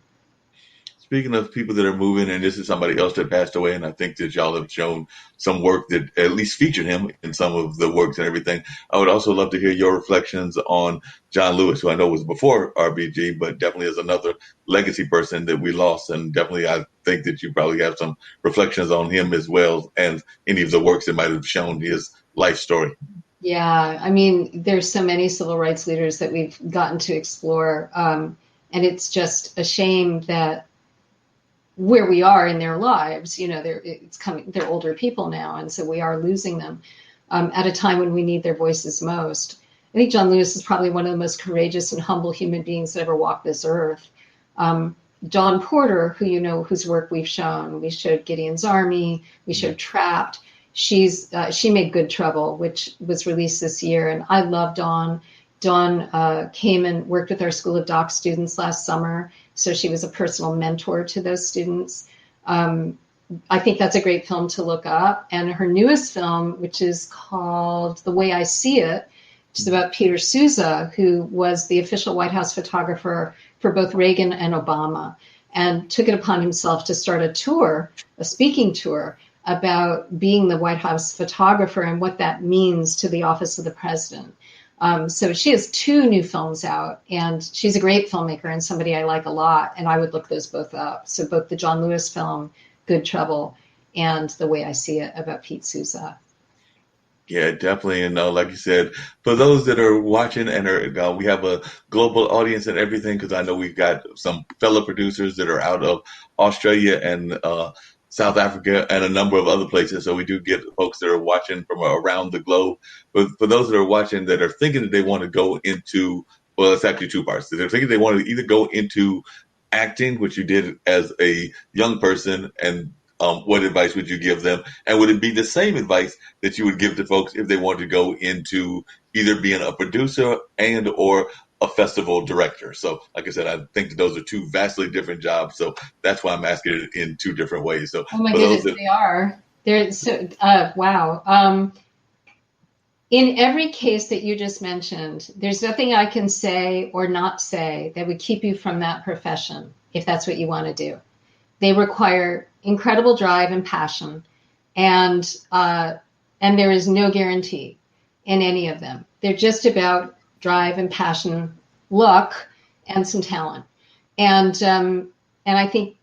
speaking of people that are moving, and this is somebody else that passed away, and I think that y'all have shown some work that at least featured him in some of the works and everything. I would also love to hear your reflections on John Lewis, who I know was before RBG, but definitely is another legacy person that we lost. And definitely I think that you probably have some reflections on him as well, and any of the works that might have shown his life story.
Yeah, I mean, there's so many civil rights leaders that we've gotten to explore. And it's just a shame that where we are in their lives, you know, they're older people now. And so we are losing them at a time when we need their voices most. I think John Lewis is probably one of the most courageous and humble human beings that ever walked this earth. Dawn Porter, who, you know, whose work we showed Gideon's Army, we showed Trapped. She made Good Trouble, which was released this year. And I love Dawn. Dawn came and worked with our School of Doc students last summer. So she was a personal mentor to those students. I think that's a great film to look up. And her newest film, which is called The Way I See It, which is about Peter Souza, who was the official White House photographer for both Reagan and Obama, and took it upon himself to start a speaking tour about being the White House photographer and what that means to the office of the president. So she has 2 new films out, and she's a great filmmaker and somebody I like a lot, and I would look those both up. So both the John Lewis film, Good Trouble, and The Way I See It, about Pete Souza.
Yeah, definitely. And like you said, for those that are watching and we have a global audience and everything, because I know we've got some fellow producers that are out of Australia and South Africa and a number of other places. So we do get folks that are watching from around the globe. But for those that are watching that are thinking that they want to go into, well, it's actually 2 parts. They're thinking they want to either go into acting, which you did as a young person, and what advice would you give them? And would it be the same advice that you would give to folks if they wanted to go into either being a producer and or a festival director. So, like I said, I think that those are two vastly different jobs. So that's why I'm asking it in two different ways. So
Oh my
for those
goodness,
that,
they are. They're so wow. In every case that you just mentioned, there's nothing I can say or not say that would keep you from that profession if that's what you want to do. They require incredible drive and passion, and there is no guarantee in any of them. They're just about drive and passion, luck, and some talent. And I think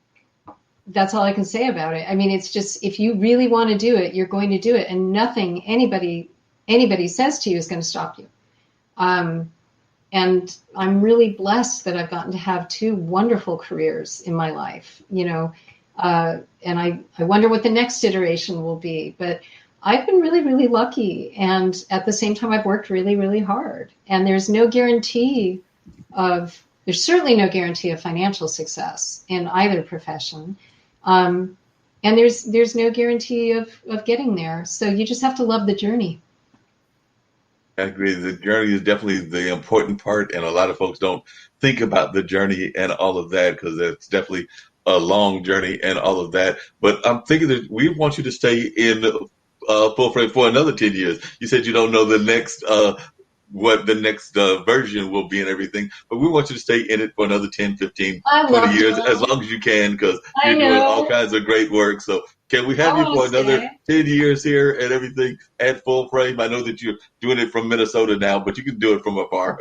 that's all I can say about it. I mean, it's just, if you really want to do it, you're going to do it, and nothing anybody says to you is going to stop you. And I'm really blessed that I've gotten to have two wonderful careers in my life, and I wonder what the next iteration will be, but I've been really, really lucky. And at the same time, I've worked really, really hard, and there's certainly no guarantee of financial success in either profession. And there's no guarantee of getting there. So you just have to love the journey.
I agree. The journey is definitely the important part, and a lot of folks don't think about the journey and all of that because it's definitely a long journey and all of that. But I'm thinking that we want you to stay in full frame for another 10 years. You said you don't know the next what the next version will be and everything, but we want you to stay in it for another 10, 15,
I
20
love
years,
John.
as long as you can, because
I
you're doing all
know.
kinds of great work. So can we
I
have you
want
for
to
another
stay.
10 years here and everything at full frame? I know that you're doing it from Minnesota now, but you can do it from afar.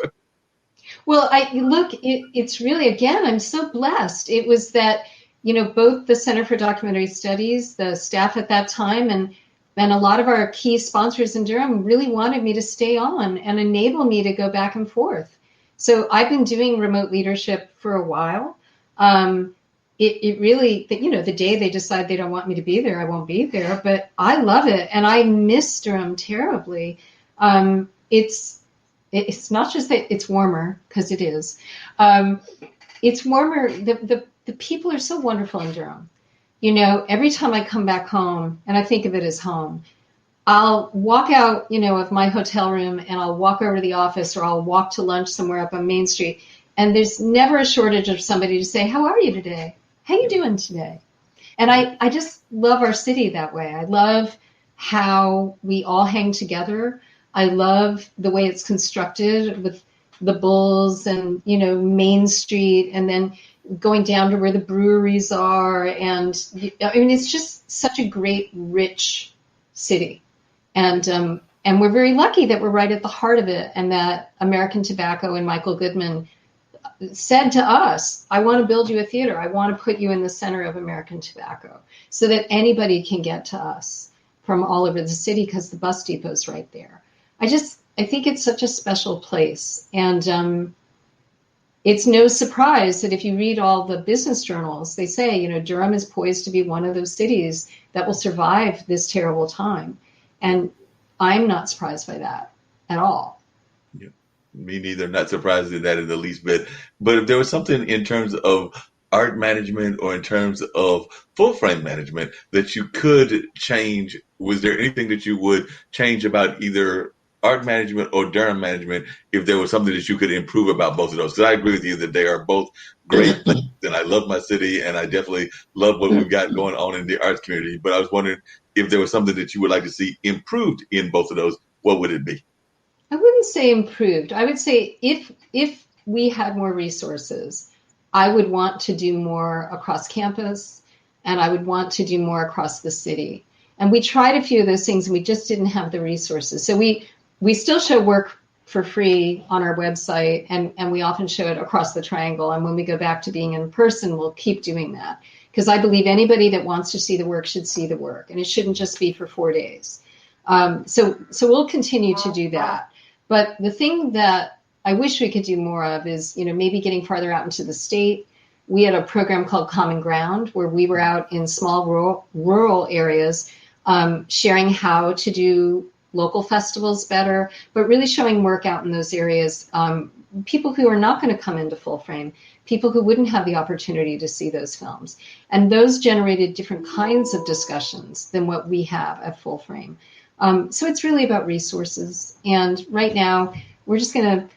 Well, it's really, again, I'm so blessed. It was that, both the Center for Documentary Studies, the staff at that time, and a lot of our key sponsors in Durham really wanted me to stay on and enable me to go back and forth. So I've been doing remote leadership for a while. It really, the day they decide they don't want me to be there, I won't be there. But I love it, and I miss Durham terribly. It's not just that it's warmer, because it is. It's warmer. The people are so wonderful in Durham. Every time I come back home, and I think of it as home, I'll walk out, of my hotel room, and I'll walk over to the office, or I'll walk to lunch somewhere up on Main Street. And there's never a shortage of somebody to say, "How are you today? How you doing today?" And I just love our city that way. I love how we all hang together. I love the way it's constructed with the Bulls and, Main Street, and then going down to where the breweries are. And I mean, it's just such a great, rich city. And we're very lucky that we're right at the heart of it, and that American Tobacco and Michael Goodman said to us, "I want to build you a theater. I want to put you in the center of American Tobacco so that anybody can get to us from all over the city, because the bus depot's right there." I think it's such a special place. And it's no surprise that if you read all the business journals, they say, Durham is poised to be one of those cities that will survive this terrible time. And I'm not surprised by that at all.
Yeah, me neither. Not surprised at that in the least bit. But if there was something in terms of art management or in terms of full frame management that you could change, was there anything that you would change about either art management or Durham management if there was something that you could improve about both of those? Because I agree with you that they are both great things, and I love my city, and I definitely love what we've got going on in the arts community. But I was wondering if there was something that you would like to see improved in both of those, what would it be?
I wouldn't say improved. I would say if we had more resources, I would want to do more across campus, and I would want to do more across the city. And we tried a few of those things, and we just didn't have the resources. So we still show work for free on our website, and we often show it across the triangle. And when we go back to being in person, we'll keep doing that, because I believe anybody that wants to see the work should see the work, and it shouldn't just be for 4 days. So we'll continue to do that. But the thing that I wish we could do more of is, maybe getting farther out into the state. We had a program called Common Ground, where we were out in small rural areas, sharing how to do local festivals better, but really showing work out in those areas. People who are not going to come into full frame, people who wouldn't have the opportunity to see those films. And those generated different kinds of discussions than what we have at full frame. So it's really about resources. And right now, we're just going to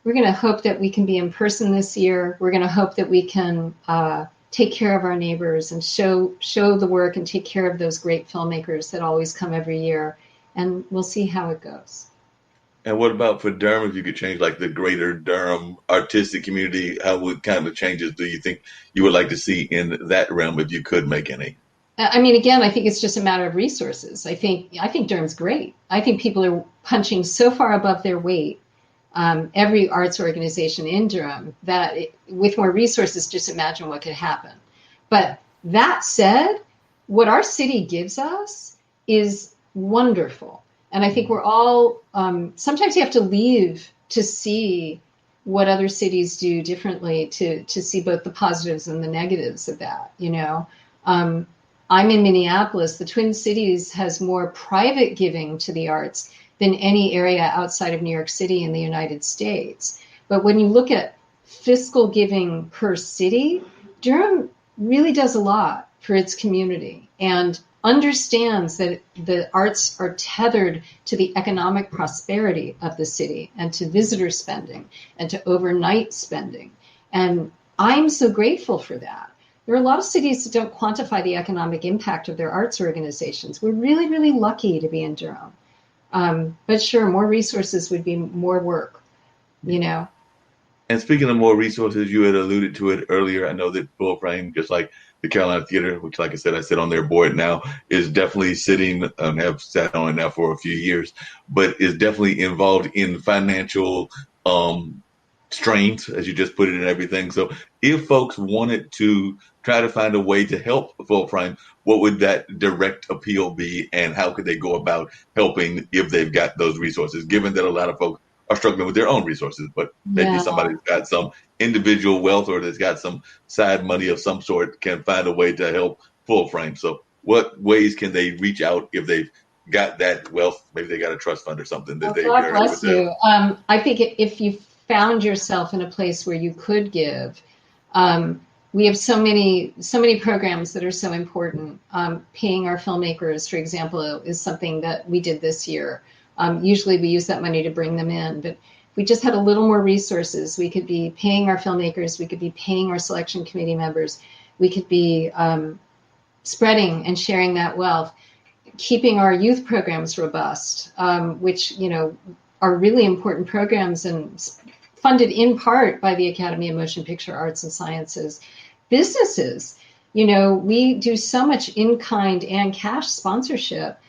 we're going to hope that we can be in person this year. We're going to hope that we can take care of our neighbors and show the work and take care of those great filmmakers that always come every year. And we'll see how it goes.
And what about for Durham? If you could change like the greater Durham artistic community, how would kind of changes do you think you would like to see in that realm if you could make any?
I mean, again, I think it's just a matter of resources. I think Durham's great. I think people are punching so far above their weight, every arts organization in Durham, that with more resources, just imagine what could happen. But that said, what our city gives us is wonderful. And I think we're all, sometimes you have to leave to see what other cities do differently, to see both the positives and the negatives of that, you know. I'm in Minneapolis. The Twin Cities has more private giving to the arts than any area outside of New York City in the United States. But when you look at fiscal giving per city, Durham really does a lot for its community and understands that the arts are tethered to the economic prosperity of the city and to visitor spending and to overnight spending. And I'm so grateful for that. There are a lot of cities that don't quantify the economic impact of their arts organizations. We're really, really lucky to be in Durham. But sure, more resources would be more work, you know.
And speaking of more resources, you had alluded to it earlier. I know that Full Frame, just like the Carolina Theater, which, like I said, I sit on their board now, is definitely sitting, have sat on it now for a few years, but is definitely involved in financial strains, as you just put it, and everything. So if folks wanted to try to find a way to help Full Frame, what would that direct appeal be, and how could they go about helping if they've got those resources, given that a lot of folks are struggling with their own resources, but maybe somebody's got some individual wealth or that's got some side money of some sort can find a way to help Full Frame. So what ways can they reach out if they've got that wealth? Maybe they got a trust fund or something that they
God bless you. I think if you found yourself in a place where you could give, we have so many programs that are so important. Paying our filmmakers, for example, is something that we did this year. Usually we use that money to bring them in, but if we just had a little more resources, we could be paying our filmmakers, we could be paying our selection committee members, we could be spreading and sharing that wealth, keeping our youth programs robust, which, you know, are really important programs and funded in part by the Academy of Motion Picture Arts and Sciences. Businesses, you know, we do so much in-kind and cash sponsorship.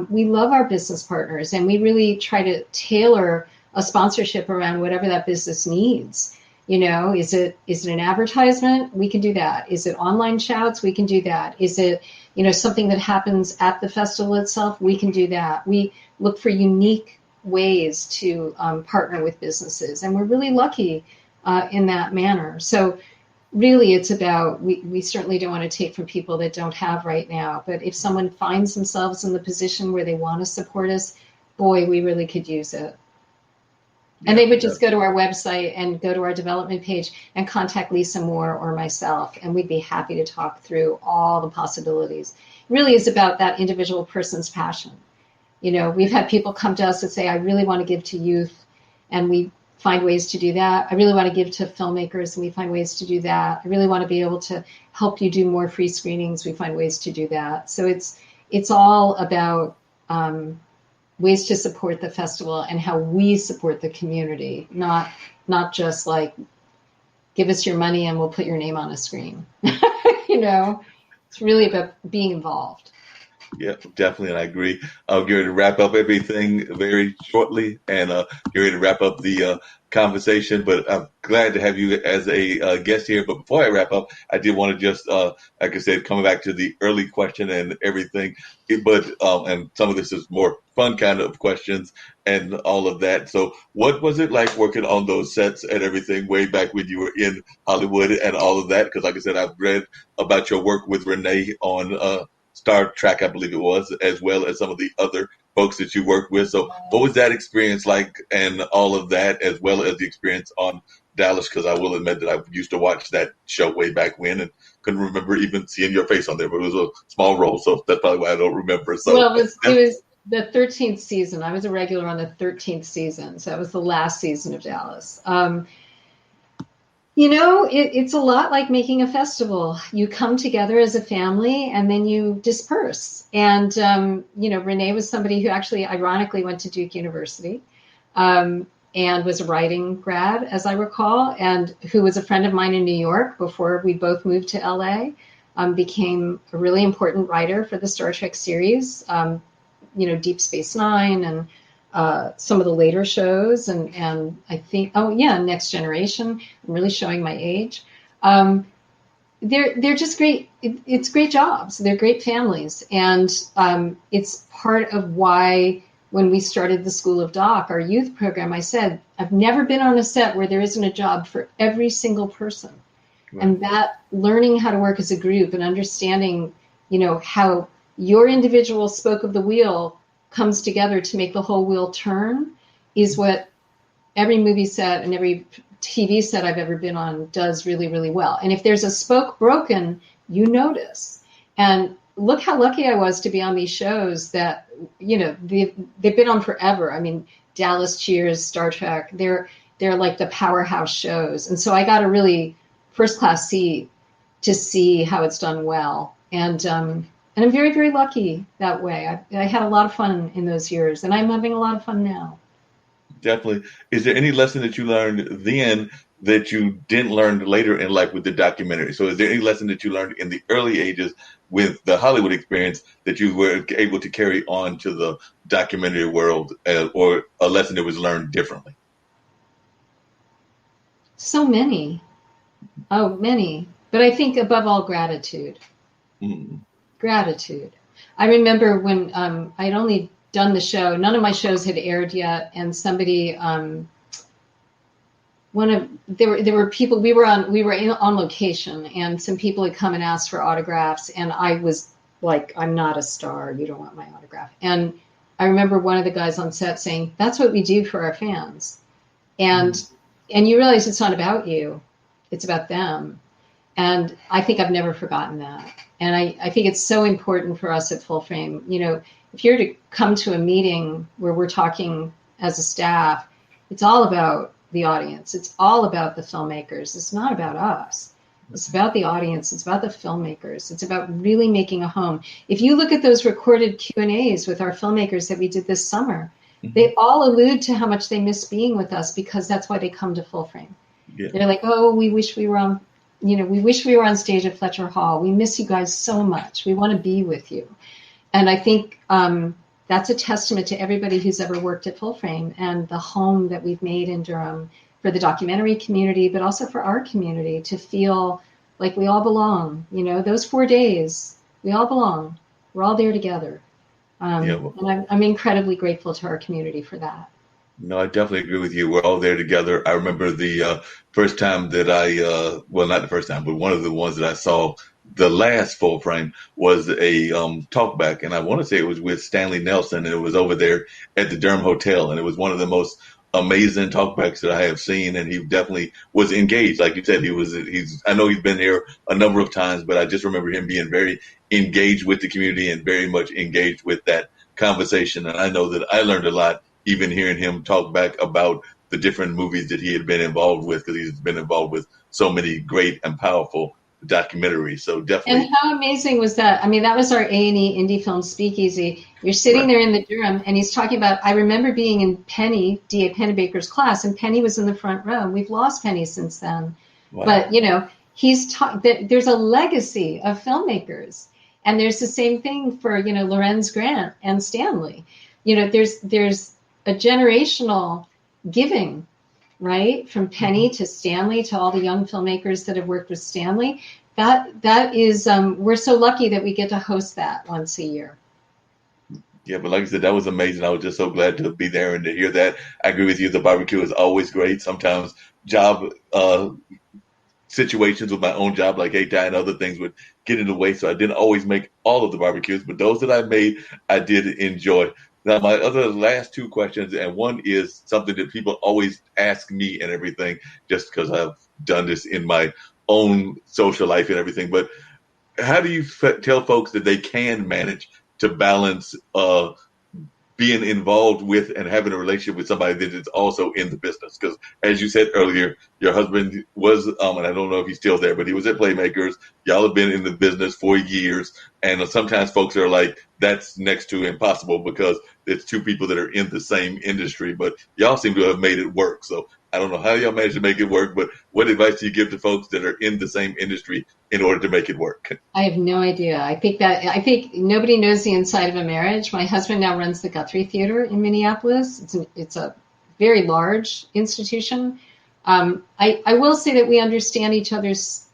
We love our business partners, and we really try to tailor a sponsorship around whatever that business needs. You know, is it an advertisement? We can do that. Is it online shouts? We can do that. Is it, you know, something that happens at the festival itself? We can do that. We look for unique ways to partner with businesses, and we're really lucky in that manner. So really, it's about, we certainly don't want to take from people that don't have right now, but if someone finds themselves in the position where they want to support us, boy, we really could use it. And they would just go to our website and go to our development page and contact Lisa Moore or myself, and we'd be happy to talk through all the possibilities. It really is about that individual person's passion. You know, we've had people come to us and say, I really want to give to youth, and we find ways to do that. I really want to give to filmmakers, and we find ways to do that. I really want to be able to help you do more free screenings. We find ways to do that. So it's all about ways to support the festival and how we support the community, not just like, give us your money and we'll put your name on a screen. You know, it's really about being involved.
Yeah, definitely, and I agree. I'll get ready to wrap up everything very shortly, and get ready to wrap up the conversation. But I'm glad to have you as a guest here. But before I wrap up, I did want to just, like I said, coming back to the early question and everything. And some of this is more fun kind of questions and all of that. So, what was it like working on those sets and everything way back when you were in Hollywood and all of that? Because, like I said, I've read about your work with Renee on Star Trek, I believe it was, as well as some of the other folks that you worked with. So what was that experience like, and all of that, as well as the experience on Dallas? Because I will admit that I used to watch that show way back when and couldn't remember even seeing your face on there, but it was a small role. So that's probably why I don't remember. So
well, The 13th season. I was a regular on the 13th season. So that was the last season of Dallas. It's a lot like making a festival. You come together as a family and then you disperse. And, Renee was somebody who actually ironically went to Duke University and was a writing grad, as I recall, and who was a friend of mine in New York before we both moved to LA, became a really important writer for the Star Trek series, Deep Space Nine and some of the later shows, and I think, Next Generation. I'm really showing my age. They're just great. It's great jobs. They're great families, and it's part of why when we started the School of Doc, our youth program, I said, I've never been on a set where there isn't a job for every single person. Right. And that learning how to work as a group and understanding, how your individual spoke of the wheel comes together to make the whole wheel turn is what every movie set and every TV set I've ever been on does really, really well. And if there's a spoke broken, you notice. And look how lucky I was to be on these shows that, they've been on forever. I mean, Dallas, Cheers, Star Trek, they're like the powerhouse shows. And so I got a really first class seat to see how it's done well. And I'm very, very lucky that way. I had a lot of fun in those years, and I'm having a lot of fun now.
Definitely. Is there any lesson that you learned then that you didn't learn later in life with the documentary? So is there any lesson that you learned in the early ages with the Hollywood experience that you were able to carry on to the documentary world, or a lesson that was learned differently?
So many. Oh, many. But I think above all, gratitude.
Mm.
Gratitude. I remember when I'd only done the show, none of my shows had aired yet, and somebody, there were people, we were on location, and some people had come and asked for autographs, and I was like, I'm not a star, you don't want my autograph. And I remember one of the guys on set saying, that's what we do for our fans. And you realize it's not about you, it's about them. And I think I've never forgotten that. And I think it's so important for us at Full Frame. If you're to come to a meeting where we're talking as a staff, it's all about the audience. It's all about the filmmakers. It's not about us. It's about the audience. It's about the filmmakers. It's about really making a home. If you look at those recorded Q&As with our filmmakers that we did this summer, they all allude to how much they miss being with us, because that's why they come to Full Frame. Yeah. They're like, oh, we wish we were on stage at Fletcher Hall. We miss you guys so much. We want to be with you. And I think that's a testament to everybody who's ever worked at Full Frame and the home that we've made in Durham for the documentary community, but also for our community to feel like we all belong. Those 4 days, we all belong. We're all there together. And I'm incredibly grateful to our community for that.
No, I definitely agree with you. We're all there together. I remember the first time that not the first time, but one of the ones that I saw, the last Full Frame, was a talkback. And I want to say it was with Stanley Nelson, and it was over there at the Durham Hotel. And it was one of the most amazing talkbacks that I have seen. And he definitely was engaged. Like you said, I know he's been there a number of times, but I just remember him being very engaged with the community and very much engaged with that conversation. And I know that I learned a lot even hearing him talk back about the different movies that he had been involved with, because he's been involved with so many great and powerful documentaries. So definitely.
And how amazing was that? I mean, that was our A&E Indie Film Speakeasy. You're sitting there in the Durham, and he's talking about, I remember being in Penny, D.A. Pennebaker's class, and Penny was in the front row. We've lost Penny since then. Wow. But, there's a legacy of filmmakers. And there's the same thing for, Lorenz Grant and Stanley. There's a generational giving, right? From Penny to Stanley to all the young filmmakers that have worked with Stanley. That is, we're so lucky that we get to host that once a year.
Yeah, but like I said, that was amazing. I was just so glad to be there and to hear that. I agree with you. The barbecue is always great. Sometimes job situations with my own job, like HI and other things, would get in the way. So I didn't always make all of the barbecues, but those that I made, I did enjoy. Now, my other last two questions, and one is something that people always ask me and everything, just because I've done this in my own social life and everything. But how do you tell folks that they can manage to balance being involved with and having a relationship with somebody that is also in the business. Because as you said earlier, your husband was, and I don't know if he's still there, but he was at Playmakers. Y'all have been in the business for years. And sometimes folks are like, that's next to impossible because it's two people that are in the same industry, but y'all seem to have made it work. So I don't know how y'all managed to make it work, but what advice do you give to folks that are in the same industry in order to make it work?
I have no idea. I think nobody knows the inside of a marriage. My husband now runs the Guthrie Theater in Minneapolis. It's a very large institution. I will say that we understand each other's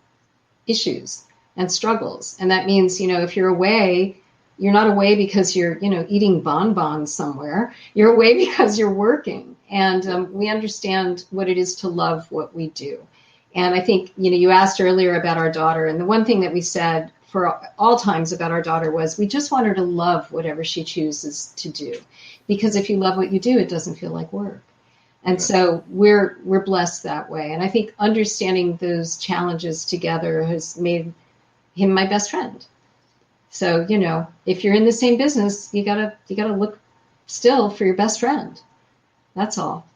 issues and struggles. And that means, if you're away, you're not away because you're, eating bonbons somewhere. You're away because you're working. And we understand what it is to love what we do. And I think, you asked earlier about our daughter. And the one thing that we said for all times about our daughter was we just want her to love whatever she chooses to do. Because if you love what you do, it doesn't feel like work. And so we're blessed that way. And I think understanding those challenges together has made him my best friend. So, if you're in the same business, you gotta look still for your best friend. That's all.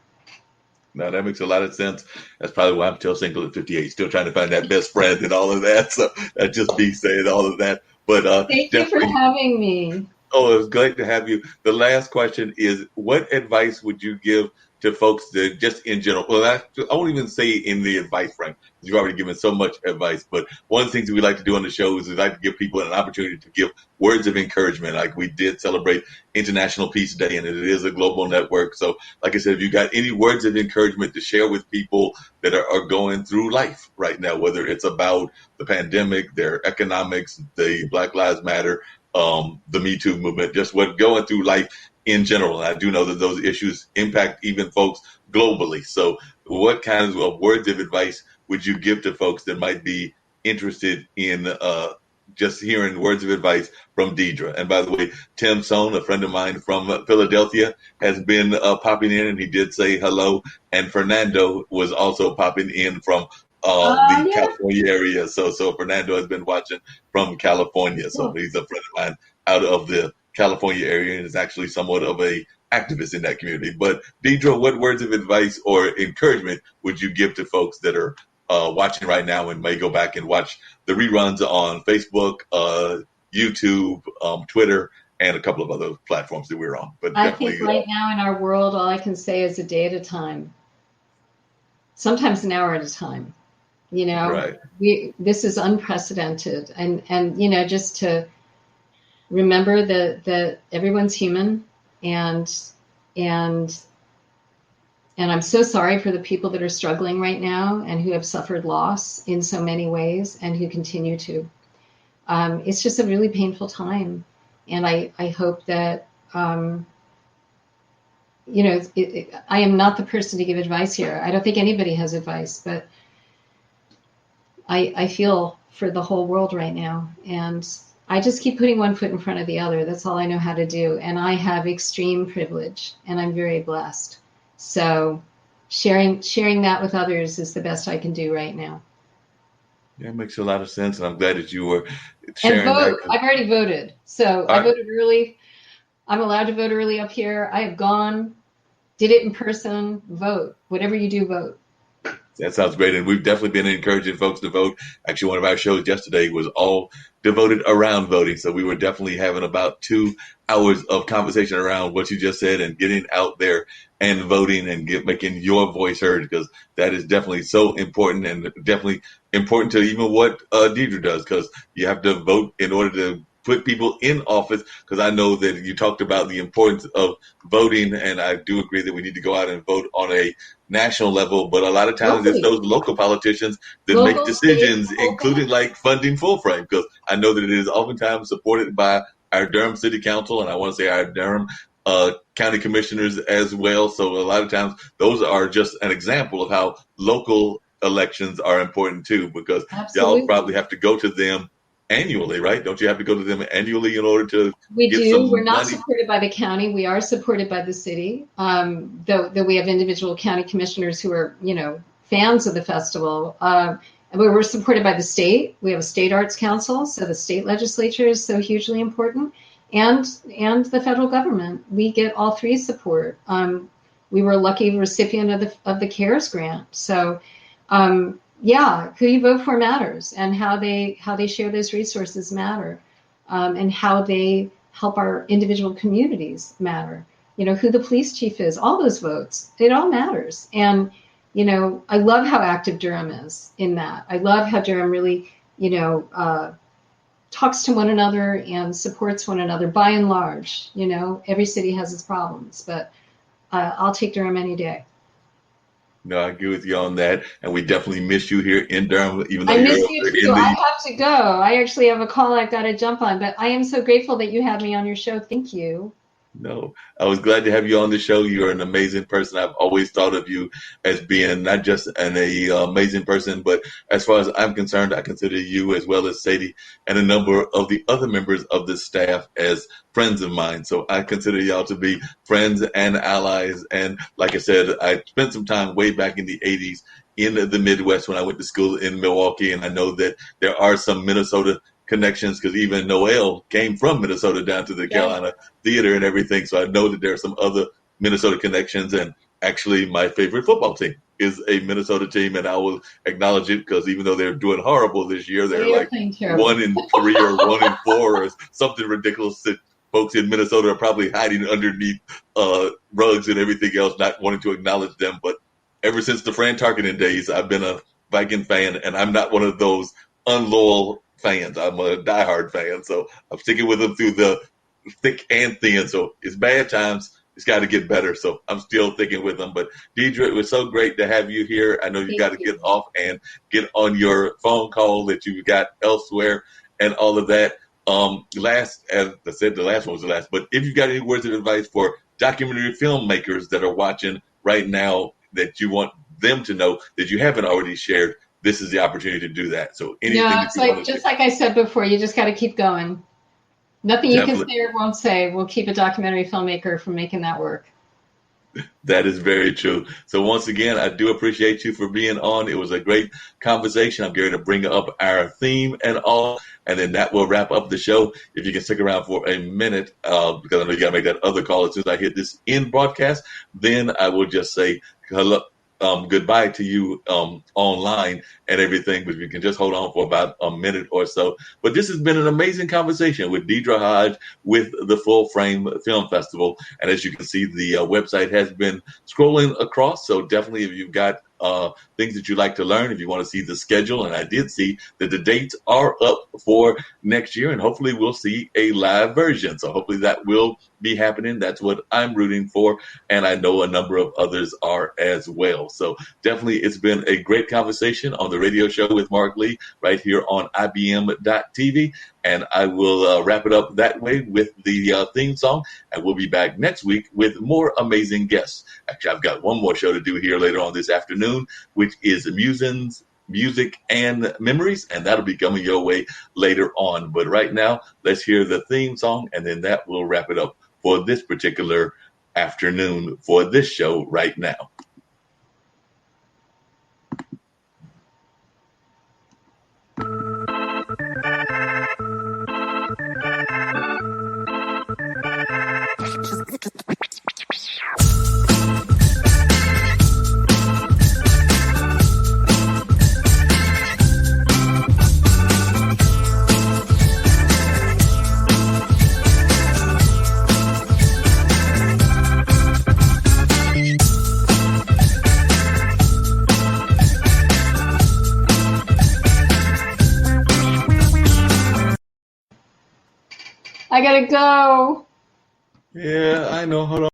No, that makes a lot of sense. That's probably why I'm still single at 58, still trying to find that best friend and all of that. So that just me saying all of that. But
thank you for having me.
Oh, it was great to have you. The last question is, what advice would you give to folks that just in general? Well, I won't even say in the advice frame. You've already given so much advice. But one of the things that we like to do on the show is we like to give people an opportunity to give words of encouragement. Like we did celebrate International Peace Day, and it is a global network. So like I said, if you got any words of encouragement to share with people that are going through life right now, whether it's about the pandemic, their economics, the Black Lives Matter, the Me Too movement, just what going through life in general. And I do know that those issues impact even folks globally. So what kinds of words of advice would you give to folks that might be interested in just hearing words of advice from Deirdre? And by the way, Tim Sohn, a friend of mine from Philadelphia, has been popping in, and he did say hello. And Fernando was also popping in from the California area. So Fernando has been watching from California. So he's a friend of mine out of the California area and is actually somewhat of a activist in that community. But Deirdre, what words of advice or encouragement would you give to folks that are watching right now and may go back and watch the reruns on Facebook, YouTube, Twitter, and a couple of other platforms that we're on? But
I think right now in our world, all I can say is a day at a time, sometimes an hour at a time.
Right.
This is unprecedented, and just to remember that everyone's human, and I'm so sorry for the people that are struggling right now and who have suffered loss in so many ways and who continue to. It's just a really painful time, and I hope that I am not the person to give advice here. I don't think anybody has advice, but I feel for the whole world right now, and I just keep putting one foot in front of the other. That's all I know how to do, and I have extreme privilege, and I'm very blessed. So sharing that with others is the best I can do right now.
Yeah, it makes a lot of sense, and I'm glad that you were sharing
and vote.
that.
I've already voted, so I voted early. I'm allowed to vote early up here. I have gone, did it in person. Vote. Whatever you do, vote.
That sounds great. And we've definitely been encouraging folks to vote. Actually, one of our shows yesterday was all devoted around voting. So we were definitely having about 2 hours of conversation around what you just said and getting out there and voting and making your voice heard, because that is definitely so important, and definitely important to even what Deirdre does, because you have to vote in order to put people in office. Because I know that you talked about the importance of voting, and I do agree that we need to go out and vote on a national level, but a lot of times it's those local politicians that make decisions, including like funding Full Frame, because I know that it is oftentimes supported by our Durham City Council, and I want to say our Durham county commissioners as well. So a lot of times those are just an example of how local elections are important too, because y'all probably have to go to them annually, right? Don't you have to go to them annually in order to get some
We're not
money?
supported by the county. We are supported by the city, though we have individual county commissioners who are, fans of the festival. And we're supported by the state. We have a state arts council, so the state legislature is so hugely important. and the federal government. We get all three support. We were a lucky recipient of the CARES grant. So yeah, who you vote for matters, and how they share those resources matter, and how they help our individual communities matter. You know, who the police chief is, all those votes, it all matters. And you know, I love how active Durham is in that. I love how Durham really, you know, talks to one another and supports one another by and large. You know, every city has its problems, but I'll take Durham any day.
No, I agree with you on that. And we definitely miss you here in Durham, even though
I
you're
miss you
in
too.
the...
I have to go. I actually have a call I've got to jump on, but I am so grateful that you had me on your show. Thank you.
No, I was glad to have you on the show. You're an amazing person. I've always thought of you as being not just an amazing person, but as far as I'm concerned, I consider you, as well as Sadie and a number of the other members of the staff, as friends of mine. So I consider y'all to be friends and allies. And like I said, I spent some time way back in the 80s in the Midwest when I went to school in Milwaukee. And I know that there are some Minnesota connections, because even Noel came from Minnesota down to the Carolina Theater and everything. So I know that there are some other Minnesota connections. And actually, my favorite football team is a Minnesota team, and I will acknowledge it, because even though they're doing horrible this year, they're like 1-3 or 1-4 or something ridiculous that folks in Minnesota are probably hiding underneath rugs and everything else, not wanting to acknowledge them. But ever since the Fran Tarkenton days, I've been a Viking fan, and I'm not one of those unloyal fans. I'm a diehard fan, so I'm sticking with them through the thick and thin. So it's bad times. It's got to get better. So I'm still thinking with them. But Deirdre, it was so great to have you here. I know you got to get off and get on your phone call that you've got elsewhere and all of that. Last, as I said, the last one was the last. But if you've got any words of advice for documentary filmmakers that are watching right now that you want them to know that you haven't already shared, this is the opportunity to do that. So anything
it's like, just like I said before, you just got to keep going. Nothing you can say or won't say will keep a documentary filmmaker from making that work.
That is very true. So once again, I do appreciate you for being on. It was a great conversation. I'm going to bring up our theme and all, and then that will wrap up the show. If you can stick around for a minute, because I know you got to make that other call as soon as I hit this end broadcast, then I will just say hello. Goodbye to you online and everything, but you can just hold on for about a minute or so. But this has been an amazing conversation with Deirdre Haj with the Full Frame Film Festival. And as you can see, the website has been scrolling across. So definitely, if you've got things that you'd like to learn, if you want to see the schedule, and I did see that the dates are up for next year, and hopefully we'll see a live version. So hopefully that will be happening. That's what I'm rooting for, and I know a number of others are as well. So definitely, it's been a great conversation on the radio show with Marc Lee right here on IBM.TV, and I will wrap it up that way with the theme song, and we'll be back next week with more amazing guests. Actually, I've got one more show to do here later on this afternoon, which is Musings, Music, and Memories, and that'll be coming your way later on. But right now, let's hear the theme song, and then that will wrap it up for this particular afternoon for this show right now.
I gotta go.
Yeah, I know. Hold on.